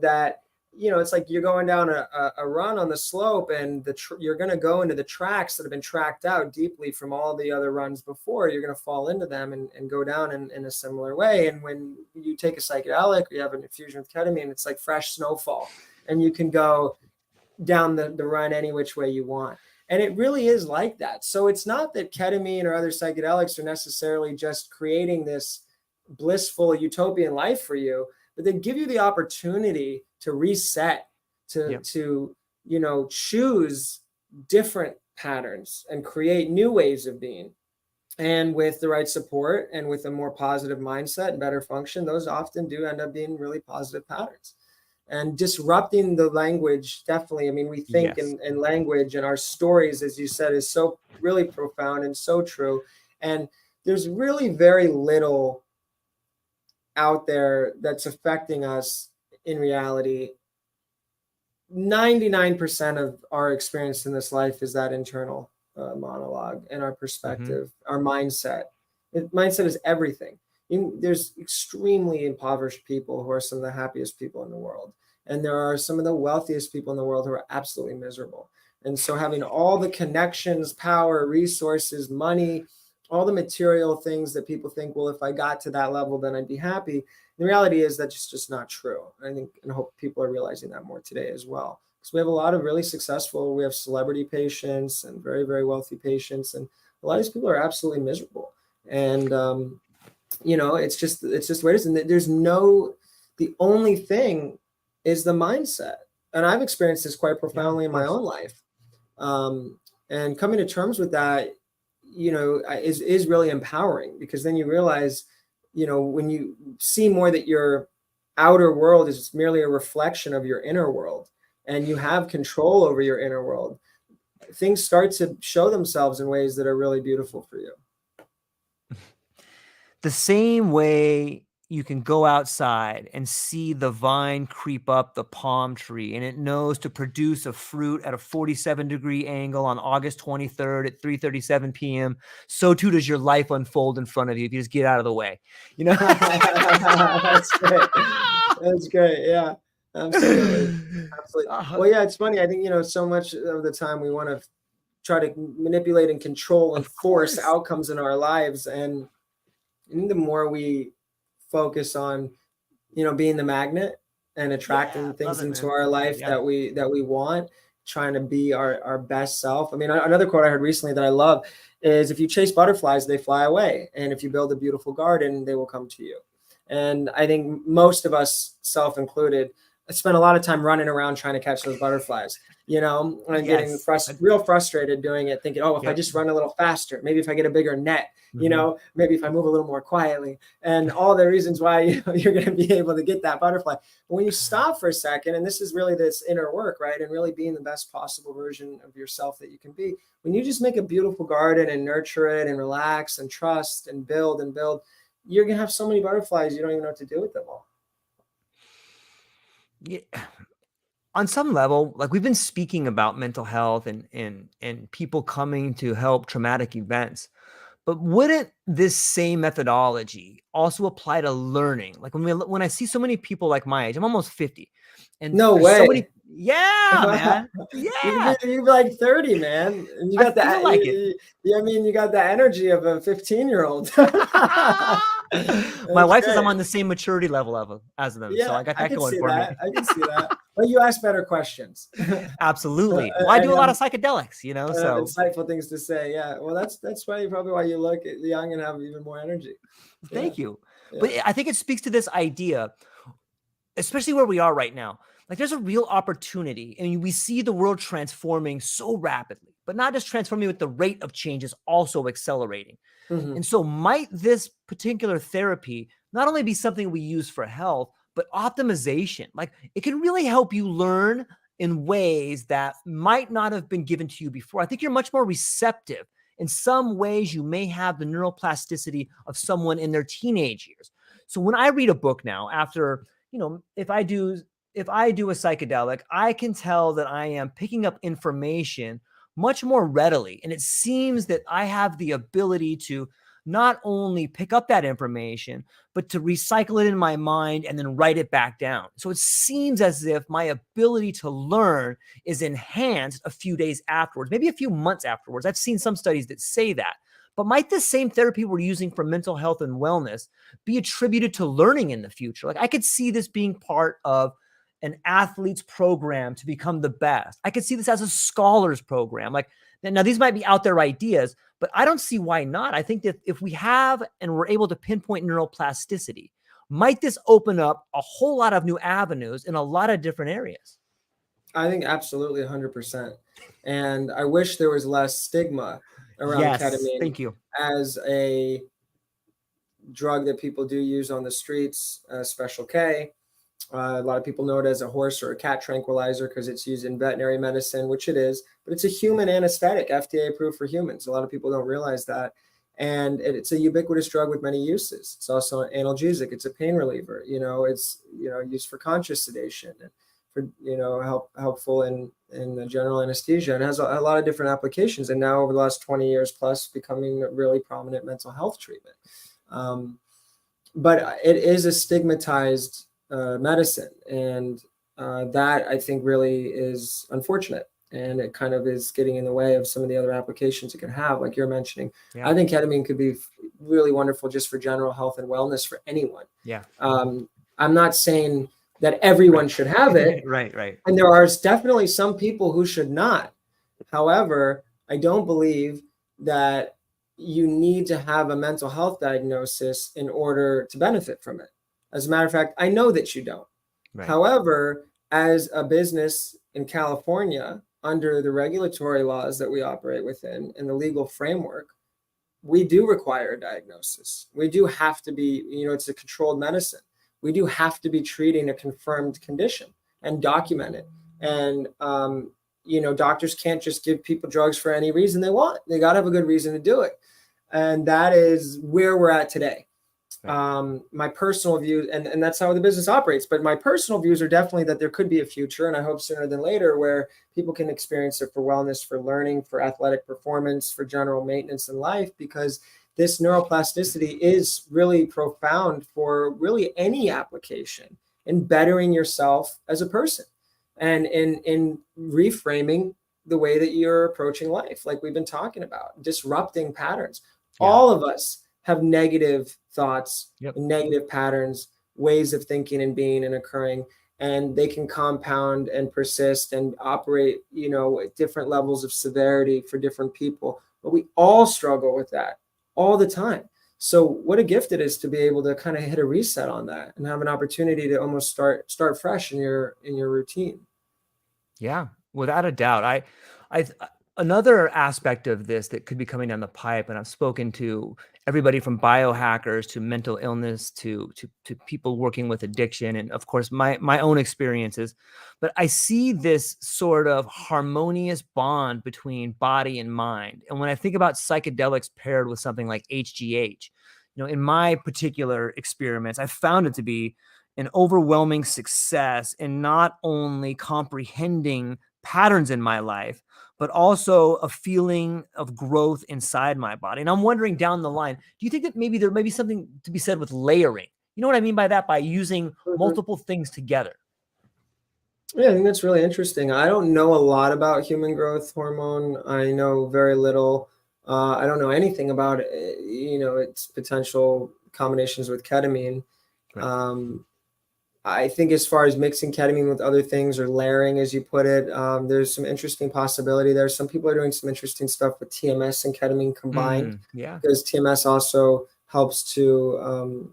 that, it's like you're going down a run on the slope and you're going to go into the tracks that have been tracked out deeply from all the other runs before. You're going to fall into them and go down in a similar way. And when you take a psychedelic or you have an infusion with ketamine, it's like fresh snowfall and you can go down the run any which way you want. And it really is like that. So it's not that ketamine or other psychedelics are necessarily just creating this blissful utopian life for you, but they give you the opportunity to reset, to choose different patterns and create new ways of being. And with the right support and with a more positive mindset and better function, those often do end up being really positive patterns. And disrupting the language, definitely. I mean, we think in language, and our stories, as you said, is so really profound and so true. And there's really very little out there that's affecting us in reality. 99% of our experience in this life is that internal monologue and our perspective, our mindset. Mindset is everything. There's extremely impoverished people who are some of the happiest people in the world. And there are some of the wealthiest people in the world who are absolutely miserable. And so having all the connections, power, resources, money, all the material things that people think, well, if I got to that level, then I'd be happy. The reality is that's just not true. I think and hope people are realizing that more today as well. Because we have a lot of really successful, we have celebrity patients and very, very wealthy patients. And a lot of these people are absolutely miserable. And, it's just what it is. And the only thing is the mindset. And I've experienced this quite profoundly in my own life. And coming to terms with that, is really empowering, because then you realize, when you see more that your outer world is merely a reflection of your inner world and you have control over your inner world, things start to show themselves in ways that are really beautiful for you. The same way you can go outside and see the vine creep up the palm tree and it knows to produce a fruit at a 47-degree angle on August 23rd at 3:37 p.m. So too does your life unfold in front of you if you just get out of the way. That's great. That's great. Yeah, absolutely. Absolutely. Uh, Well, yeah, it's funny. I think, so much of the time we want to try to manipulate and control and of force course. outcomes in our lives. And I think the more we focus on, being the magnet and Yeah, attracting love things it, into man. our life Yeah. that we want, trying to be our best self. I mean, another quote I heard recently that I love is, if you chase butterflies, they fly away. And if you build a beautiful garden, they will come to you. And I think most of us, self included, spend a lot of time running around trying to catch those butterflies, and getting Yes. real frustrated doing it, thinking, oh, if I Yep. just run a little faster, maybe if I get a bigger net, Mhm. maybe if I move a little more quietly, and all the reasons why you're going to be able to get that butterfly. But when you stop for a second, and this is really this inner work, right? And really being the best possible version of yourself that you can be, when you just make a beautiful garden and nurture it and relax and trust and build, you're going to have so many butterflies, you don't even know what to do with them all. Yeah. On some level, like we've been speaking about mental health and people coming to help traumatic events, but wouldn't this same methodology also apply to learning? Like when I see so many people like my age, I'm almost 50, and No there's so many. way. Yeah, man. You'd Yeah, be like 30, man. And you I got feel that. like it. I mean, you got the energy of a 15-year-old. My That's wife says I'm great. on the same maturity level as them, so Yeah, I got I that can going see for me. that. I can see that. But you ask better questions. Absolutely. Well, I And do a lot of psychedelics, so insightful things to say. Yeah. Well, that's probably why you look young and have even more energy. Yeah. thank you. But Yeah. I think it speaks to this idea, especially where we are right now. Like there's a real opportunity, and we see the world transforming so rapidly, but not just transforming, with the rate of change is also accelerating. Mhm. And so might this particular therapy not only be something we use for health, but optimization? Like it can really help you learn in ways that might not have been given to you before. I think you're much more receptive. In some ways, you may have the neuroplasticity of someone in their teenage years. So when I read a book now, after, if I do a psychedelic, I can tell that I am picking up information much more readily. And it seems that I have the ability to not only pick up that information, but to recycle it in my mind and then write it back down. So it seems as if my ability to learn is enhanced a few days afterwards, maybe a few months afterwards. I've seen some studies that say that. But might the same therapy we're using for mental health and wellness be attributed to learning in the future? Like I could see this being part of an athlete's program to become the best. I could see this as a scholars program. Like now, these might be out there ideas, but I don't see why not. I think that if we have and we're able to pinpoint neuroplasticity, might this open up a whole lot of new avenues in a lot of different areas? I think absolutely 100%. And I wish there was less stigma around Yes, ketamine thank you. as a drug that people do use on the streets, Special K. A lot of people know it as a horse or a cat tranquilizer because it's used in veterinary medicine, which it is, but it's a human anesthetic, FDA approved for humans. A lot of people don't realize that. And it's a ubiquitous drug with many uses. It's also an analgesic. It's a pain reliever. It's used for conscious sedation and for helpful in the general anesthesia. And it has a lot of different applications. And now over the last 20 years plus, becoming a really prominent mental health treatment. But it is a stigmatized medicine, and that I think really is unfortunate. And it kind of is getting in the way of some of the other applications it can have, like you're mentioning. Yeah. I think ketamine could be really wonderful just for general health and wellness for anyone. Yeah. I'm not saying that everyone should have it, Right. and there are definitely some people who should not. However, I don't believe that you need to have a mental health diagnosis in order to benefit from it. As a matter of fact, I know that you don't. Right. However, as a business in California, under the regulatory laws that we operate within and the legal framework, we do require a diagnosis. We do have to be, it's a controlled medicine. We do have to be treating a confirmed condition and document it. And, doctors can't just give people drugs for any reason they want. They got to have a good reason to do it. And that is where we're at today. Right. My personal view, and that's how the business operates, but my personal views are definitely that there could be a future, and I hope sooner than later, where people can experience it for wellness, for learning, for athletic performance, for general maintenance in life, because this neuroplasticity is really profound for really any application in bettering yourself as a person and in reframing the way that you're approaching life, like we've been talking about, disrupting patterns. Yeah. All of us have negative thoughts, Yep. negative patterns, ways of thinking and being and occurring, and they can compound and persist and operate, at different levels of severity for different people. But we all struggle with that all the time. So what a gift it is to be able to kind of hit a reset on that and have an opportunity to almost start fresh in your routine. Yeah, without a doubt. Another aspect of this that could be coming down the pipe, and I've spoken to everybody from biohackers to mental illness to people working with addiction, and of course my own experiences. But I see this sort of harmonious bond between body and mind. And when I think about psychedelics paired with something like HGH, in my particular experiments, I found it to be an overwhelming success in not only comprehending patterns in my life, but also a feeling of growth inside my body. And I'm wondering down the line, do you think that maybe there may be something to be said with layering? You know what I mean by that? By using multiple things together. Yeah, I think that's really interesting. I don't know a lot about human growth hormone. I know very little. I don't know anything about its potential combinations with ketamine. Right. I think as far as mixing ketamine with other things or layering, as you put it, there's some interesting possibility there. Some people are doing some interesting stuff with TMS and ketamine combined, because TMS also helps to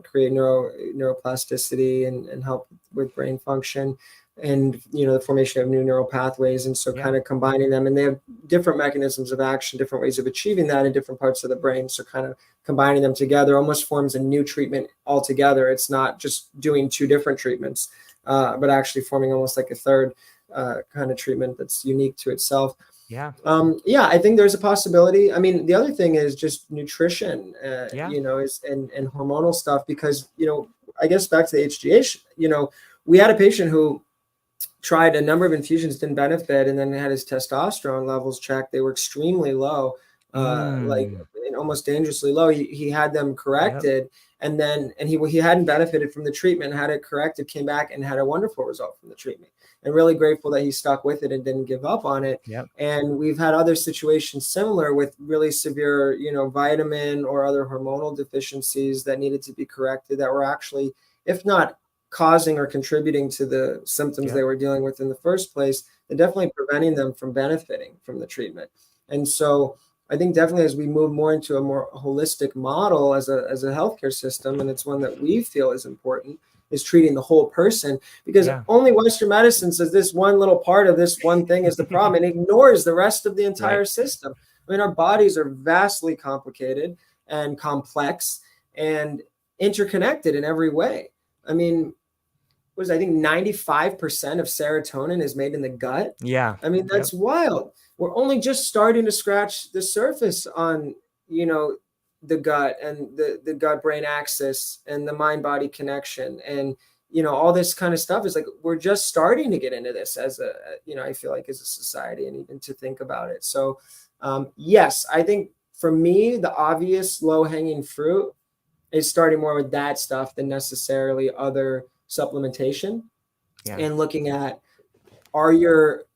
create neuroplasticity and help with brain function and the formation of new neural pathways. And so kind of combining them, and they have different mechanisms of action, different ways of achieving that in different parts of the brain. So kind of combining them together almost forms a new treatment altogether. It's not just doing two different treatments, but actually forming almost like a third kind of treatment that's unique to itself. I think there's a possibility. I mean, the other thing is just nutrition, is and hormonal stuff, because, I guess back to the HGH, we had a patient who tried a number of infusions, didn't benefit, and then had his testosterone levels checked. They were extremely low, like almost dangerously low. He had them corrected, and he hadn't benefited from the treatment, had it corrected, came back and had a wonderful result from the treatment. And really grateful that he stuck with it and didn't give up on it. And we've had other situations similar with really severe, vitamin or other hormonal deficiencies that needed to be corrected, that were actually, if not causing or contributing to the symptoms they were dealing with in the first place, and definitely preventing them from benefiting from the treatment. And so I think definitely as we move more into a more holistic model as a healthcare system, and it's one that we feel is important, is treating the whole person, because only Western medicine says this one little part of this one thing is the problem and ignores the rest of the entire system. I mean, our bodies are vastly complicated and complex and interconnected in every way. I mean, I think 95% of serotonin is made in the gut. I mean, that's wild. We're only just starting to scratch the surface on, the gut and the gut-brain axis and the mind-body connection. And, all this kind of stuff is like, we're just starting to get into this as I feel like as a society, and even to think about it. So yes, I think for me, the obvious low-hanging fruit is starting more with that stuff than necessarily other supplementation, and looking at,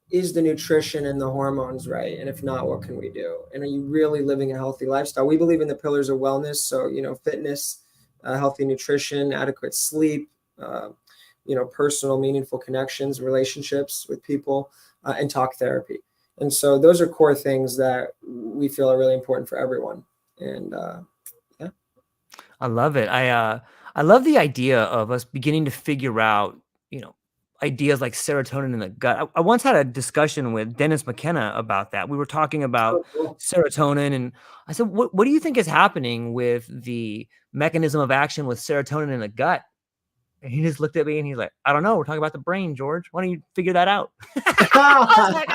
is the nutrition and the hormones right? And if not, what can we do? And are you really living a healthy lifestyle? We believe in the pillars of wellness. So, fitness, healthy nutrition, adequate sleep, personal, meaningful connections, relationships with people, and talk therapy. And so those are core things that we feel are really important for everyone. And I love it. I love the idea of us beginning to figure out, ideas like serotonin in the gut. I once had a discussion with Dennis McKenna about that. We were talking about serotonin, and I said, what do you think is happening with the mechanism of action with serotonin in the gut? And he just looked at me and he's like, I don't know. We're talking about the brain, George. Why don't you figure that out? I was like,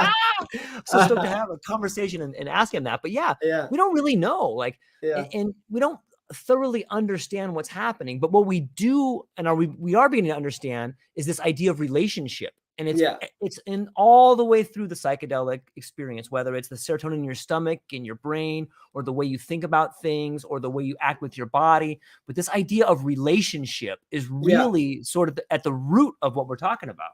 so stoked to have a conversation and ask him that. But we don't really know. And we don't thoroughly understand what's happening. But what we do, and we are beginning to understand, is this idea of relationship And Yeah. it's in all the way through the psychedelic experience, whether it's the serotonin in your stomach, in your brain, or the way you think about things, or the way you act with your body. But this idea of relationship is Yeah. really sort of at the root of what we're talking about.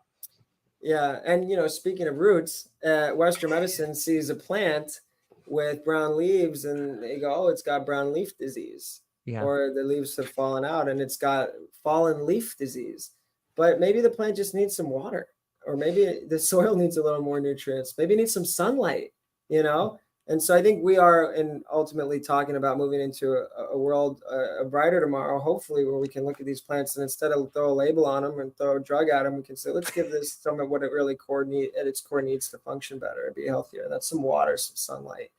Yeah. And, you know, speaking of roots, Western medicine sees a plant with brown leaves and they go, oh, it's got brown leaf disease, Yeah. or the leaves have fallen out and it's got fallen leaf disease. But maybe the plant just needs some water, or maybe the soil needs a little more nutrients. Maybe it needs some sunlight, you know? And so I think we are ultimately talking about moving into a world, a brighter tomorrow, hopefully, where we can look at these plants and instead of throw a label on them and throw a drug at them, we can say, let's give this some of what it really at its core needs to function better and be healthier. And that's some water, some sunlight,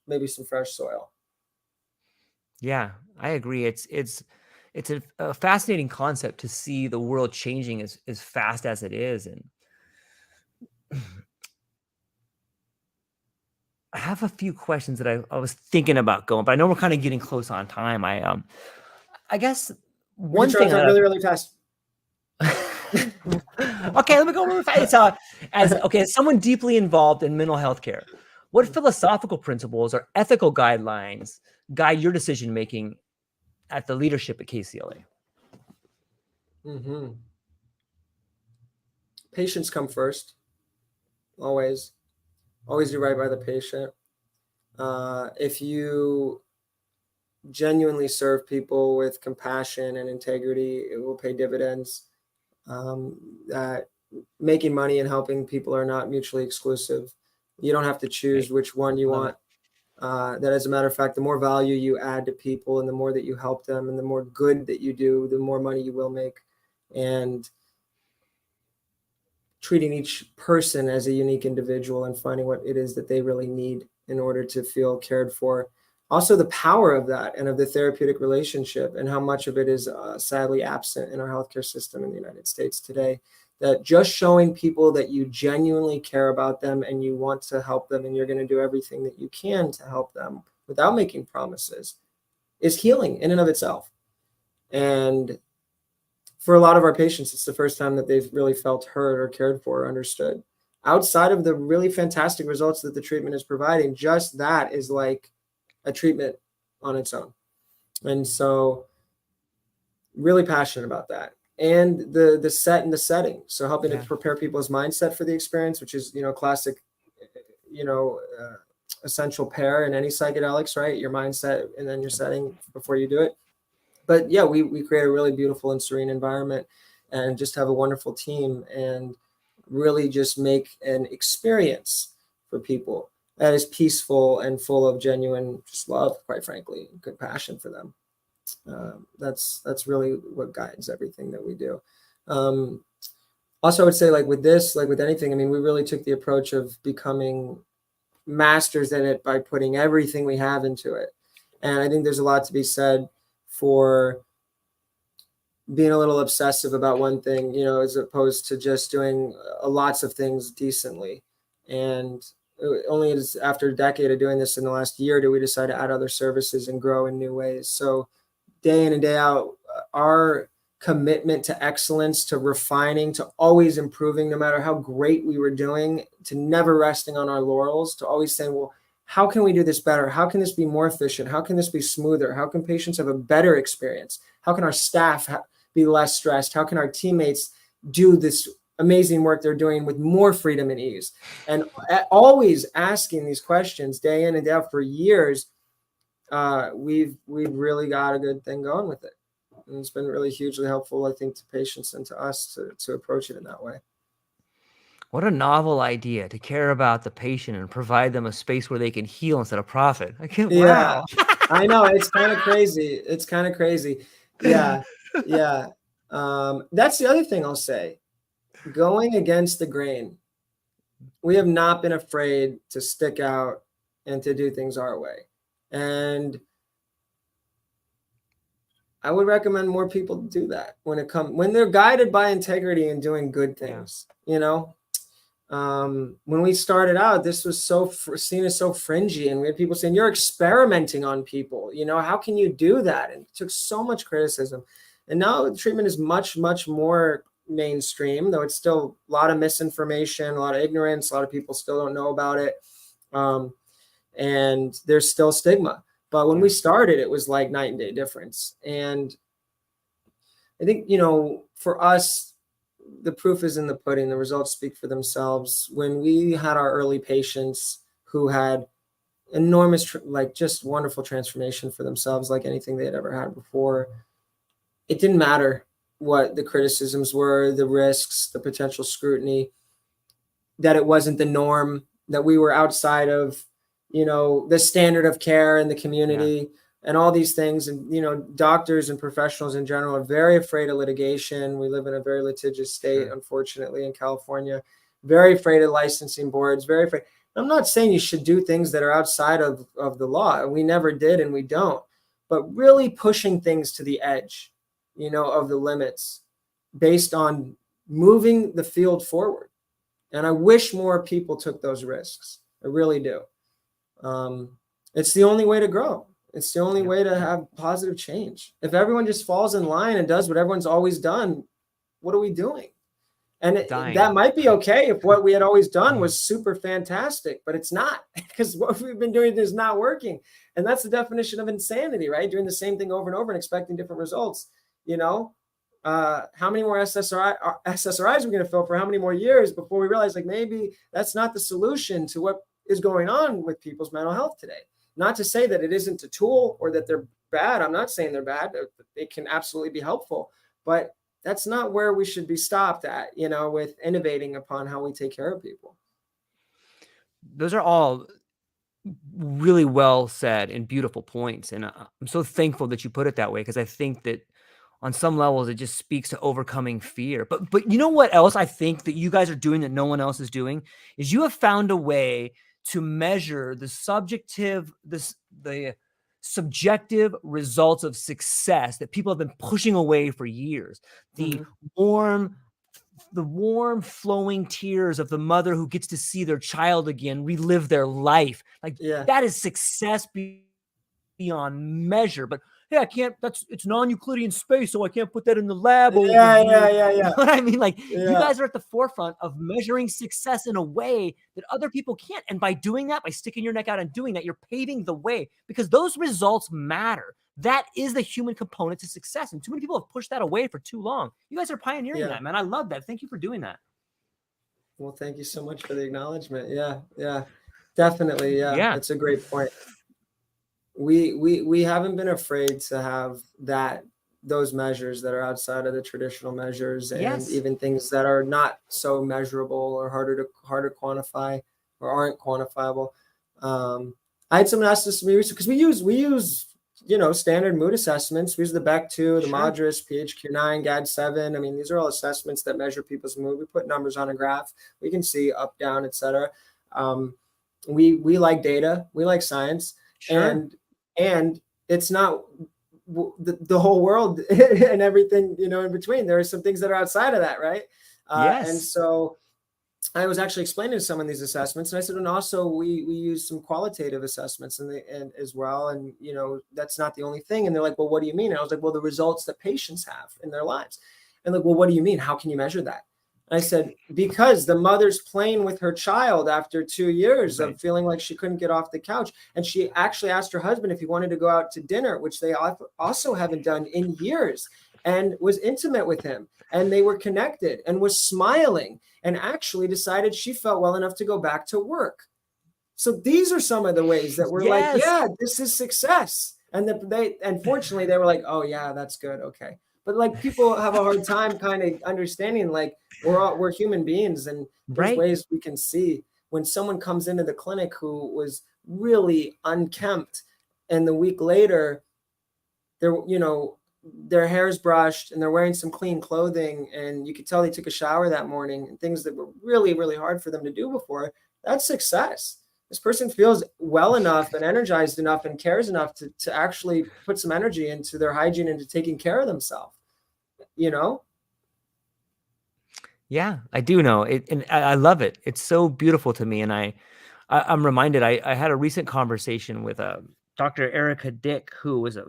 maybe some fresh soil. Yeah, I agree. It's a fascinating concept to see the world changing as fast as it is. And I have a few questions that I was thinking about going, but I know we're kind of getting close on time. I guess We can one try to thing talk that really, really fast. okay, let me go really fast. As someone deeply involved in mental health care, what philosophical principles or ethical guidelines guide your decision making at the leadership at KCLA? Mm-hmm. Patients come first, always. Always do right by the patient. If you genuinely serve people with compassion and integrity, it will pay dividends. That making money and helping people are not mutually exclusive. You don't have to choose which one you want. That as a matter of fact, the more value you add to people and the more that you help them and the more good that you do, the more money you will make. And treating each person as a unique individual and finding what it is that they really need in order to feel cared for. Also, the power of that and of the therapeutic relationship and how much of it is sadly absent in our healthcare system in the United States today. That just showing people that you genuinely care about them and you want to help them and you're going to do everything that you can to help them without making promises is healing in and of itself. And for a lot of our patients, it's the first time that they've really felt heard or cared for or understood. Outside of the really fantastic results that the treatment is providing, just that is like a treatment on its own. And so really passionate about that. And the set and the setting. So helping to prepare people's mindset for the experience, which is, classic, essential pair in any psychedelics, right? Your mindset and then your setting before you do it. But yeah, we create a really beautiful and serene environment and just have a wonderful team and really just make an experience for people that is peaceful and full of genuine just love, quite frankly, and compassion for them. That's really what guides everything that we do. Also, I would say like with this, like with anything, I mean, we really took the approach of becoming masters in it by putting everything we have into it. And I think there's a lot to be said for being a little obsessive about one thing, as opposed to just doing lots of things decently. And only after a decade of doing this in the last year do we decide to add other services and grow in new ways. So day in and day out, our commitment to excellence, to refining, to always improving, no matter how great we were doing, to never resting on our laurels, to always saying, well, how can we do this better? How can this be more efficient? How can this be smoother? How can patients have a better experience? How can our staff be less stressed? How can our teammates do this amazing work they're doing with more freedom and ease? And always asking these questions day in and day out for years, we've really got a good thing going with it. And it's been really hugely helpful, I think, to patients and to us to approach it in that way. What a novel idea to care about the patient and provide them a space where they can heal instead of profit. Yeah, Wow. I know. It's kind of crazy. Yeah. Yeah. That's the other thing I'll say. Going against the grain. We have not been afraid to stick out and to do things our way. And I would recommend more people do that when they're guided by integrity and doing good things, when we started out, this was seen as so fringy, and we had people saying, you're experimenting on people, how can you do that? And it took so much criticism. And now the treatment is much, much more mainstream, though it's still a lot of misinformation, a lot of ignorance. A lot of people still don't know about it. And there's still stigma. But when we started, it was like night and day difference. And I think, for us, the proof is in the pudding. The results speak for themselves. When we had our early patients who had enormous, just wonderful transformation for themselves, like anything they had ever had before, it didn't matter what the criticisms were, the risks, the potential scrutiny, that it wasn't the norm, that we were outside of, the standard of care in the community and all these things. And, doctors and professionals in general are very afraid of litigation. We live in a very litigious state, unfortunately, in California, very afraid of licensing boards, very afraid. I'm not saying you should do things that are outside of the law. We never did, and we don't, but really pushing things to the edge, of the limits based on moving the field forward. And I wish more people took those risks. I really do. It's the only way to grow. It's the only way to have positive change. If everyone just falls in line and does what everyone's always done, what are we doing? And that might be okay if what we had always done was super fantastic, but it's not, because what we've been doing is not working. And that's the definition of insanity, right? Doing the same thing over and over and expecting different results. How many more SSRIs are we going to fill for how many more years before we realize maybe that's not the solution to what is going on with people's mental health today? Not to say that it isn't a tool or that they're bad. I'm not saying they're bad. They can absolutely be helpful, but that's not where we should be stopped at, with innovating upon how we take care of people. Those are all really well said and beautiful points. And I'm so thankful that you put it that way, because I think that on some levels, it just speaks to overcoming fear. But you know what else I think that you guys are doing that no one else is doing is you have found a way to measure the subjective results of success that people have been pushing away for years. The warm flowing tears of the mother who gets to see their child again relive their life. That is success beyond measure. But hey, I can't, it's non-Euclidean space, so I can't put that in the lab. Yeah. You know what I mean? You guys are at the forefront of measuring success in a way that other people can't. And by doing that, by sticking your neck out and doing that, you're paving the way, because those results matter. That is the human component to success. And too many people have pushed that away for too long. You guys are pioneering that, man. I love that. Thank you for doing that. Well, thank you so much for the acknowledgement. Yeah, definitely. Yeah. It's a great point. We haven't been afraid to have those measures that are outside of the traditional measures, and even things that are not so measurable or harder to quantify or aren't quantifiable. I had someone ask this to me recently, because we use standard mood assessments. We use the Beck-2, the Madras, PHQ-9, GAD-7. I mean, these are all assessments that measure people's mood. We put numbers on a graph. We can see up, down, etc. We like data. We like science. And it's not the whole world and everything, in between. There are some things that are outside of that, right? And so I was actually explaining to someone these assessments, and I said, and also we use some qualitative assessments and as well. And, that's not the only thing. And they're like, well, what do you mean? And I was like, well, the results that patients have in their lives. And like, well, what do you mean? How can you measure that? And I said, because the mother's playing with her child after 2 years of feeling like she couldn't get off the couch. And she actually asked her husband if he wanted to go out to dinner, which they also haven't done in years, and was intimate with him. And they were connected and was smiling, and actually decided she felt well enough to go back to work. So these are some of the ways that we're like, yeah, this is success. And unfortunately, they were like, oh yeah, that's good. Okay. But people have a hard time kind of understanding, we're human beings, and there's ways we can see when someone comes into the clinic who was really unkempt, and the week later their hair's brushed and they're wearing some clean clothing, and you could tell they took a shower that morning, and things that were really, really hard for them to do before. That's success. This person feels well enough and energized enough and cares enough to actually put some energy into their hygiene and to taking care of themselves. Yeah, I do know it, and I love it. It's so beautiful to me, and I'm reminded. I had a recent conversation with Dr. Erica Dick, who is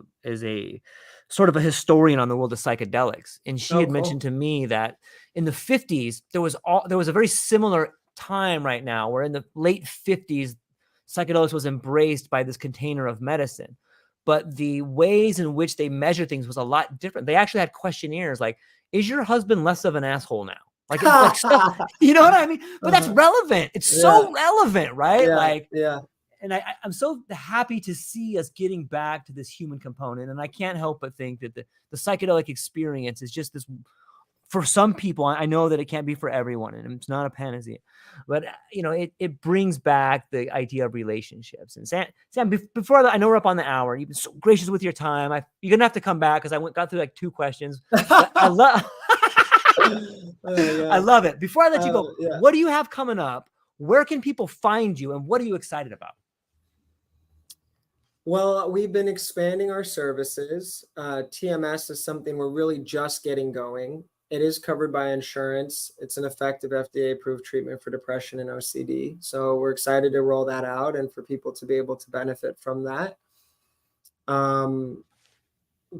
a sort of a historian on the world of psychedelics, and she had mentioned to me that in the 50s, there was a very similar time right now where in the late 50s, psychedelics was embraced by this container of medicine. But the ways in which they measure things was a lot different. They actually had questionnaires like, is your husband less of an asshole now? Like stuff, you know what I mean? But that's relevant. It's so relevant, right? And I'm so happy to see us getting back to this human component. And I can't help but think that the psychedelic experience is just this, for some people, I know that it can't be for everyone, and it's not a panacea, but it brings back the idea of relationships. And Sam, before that, I know we're up on the hour. You've been so gracious with your time. You're gonna have to come back because I got through like 2 questions. I love, I love it. Before I let you go, what do you have coming up? Where can people find you, and what are you excited about? Well, we've been expanding our services. TMS is something we're really just getting going. It is covered by insurance. It's an effective FDA-approved treatment for depression and OCD. So we're excited to roll that out and for people to be able to benefit from that.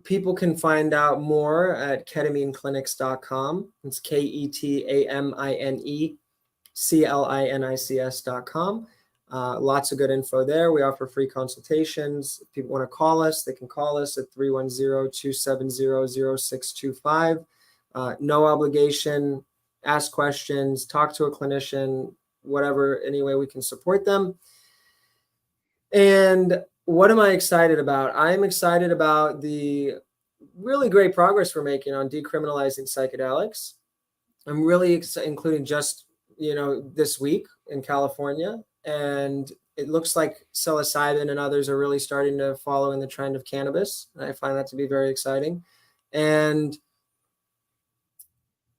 People can find out more at ketamineclinics.com. It's KETAMINECLINICS.com. Lots of good info there. We offer free consultations. If people want to call us, they can call us at 310-270-0625. No obligation, ask questions, talk to a clinician, whatever, any way we can support them. And what am I excited about? I'm excited about the really great progress we're making on decriminalizing psychedelics. I'm really including just, this week in California. And it looks like psilocybin and others are really starting to follow in the trend of cannabis. And I find that to be very exciting. And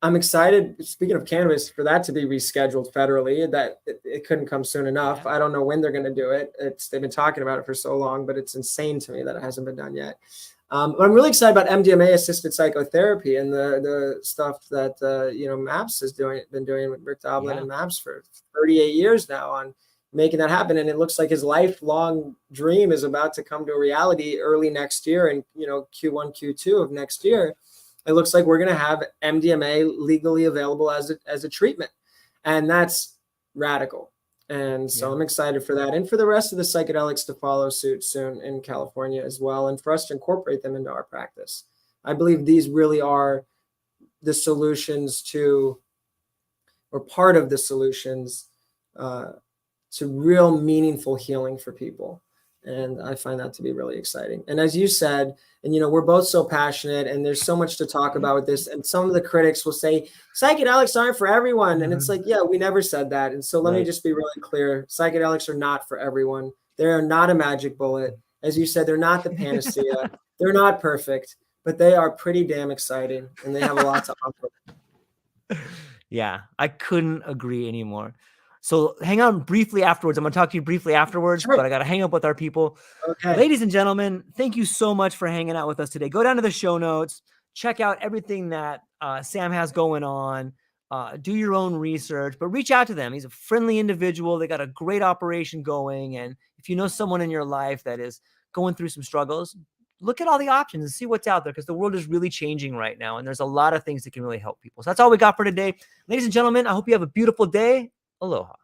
I'm excited, speaking of cannabis, for that to be rescheduled federally. That it couldn't come soon enough. I don't know when they're going to do it. They've been talking about it for so long, but it's insane to me that it hasn't been done yet. But I'm really excited about MDMA-assisted psychotherapy and the stuff that MAPS has been doing with Rick Doblin and MAPS for 38 years now on making that happen. And it looks like his lifelong dream is about to come to a reality early next year, and Q1, Q2 of next year. It looks like we're going to have MDMA legally available as a treatment. And that's radical. And so I'm excited for that. And for the rest of the psychedelics to follow suit soon in California as well. And for us to incorporate them into our practice. I believe these really are the solutions or part of the solutions to real meaningful healing for people. And I find that to be really exciting. And as you said, and we're both so passionate, and there's so much to talk about with this. And some of the critics will say psychedelics aren't for everyone. And it's like, yeah, we never said that. And so let me just be really clear. Psychedelics are not for everyone. They're not a magic bullet. As you said, they're not the panacea. They're not perfect, but they are pretty damn exciting, and they have a lot to offer. Yeah, I couldn't agree anymore. So hang on briefly afterwards. I'm going to talk to you briefly afterwards, but I got to hang up with our people. Okay. Ladies and gentlemen, thank you so much for hanging out with us today. Go down to the show notes, check out everything that Sam has going on, do your own research, but reach out to them. He's a friendly individual. They got a great operation going. And if you know someone in your life that is going through some struggles, look at all the options and see what's out there, because the world is really changing right now. And there's a lot of things that can really help people. So that's all we got for today. Ladies and gentlemen, I hope you have a beautiful day. Aloha.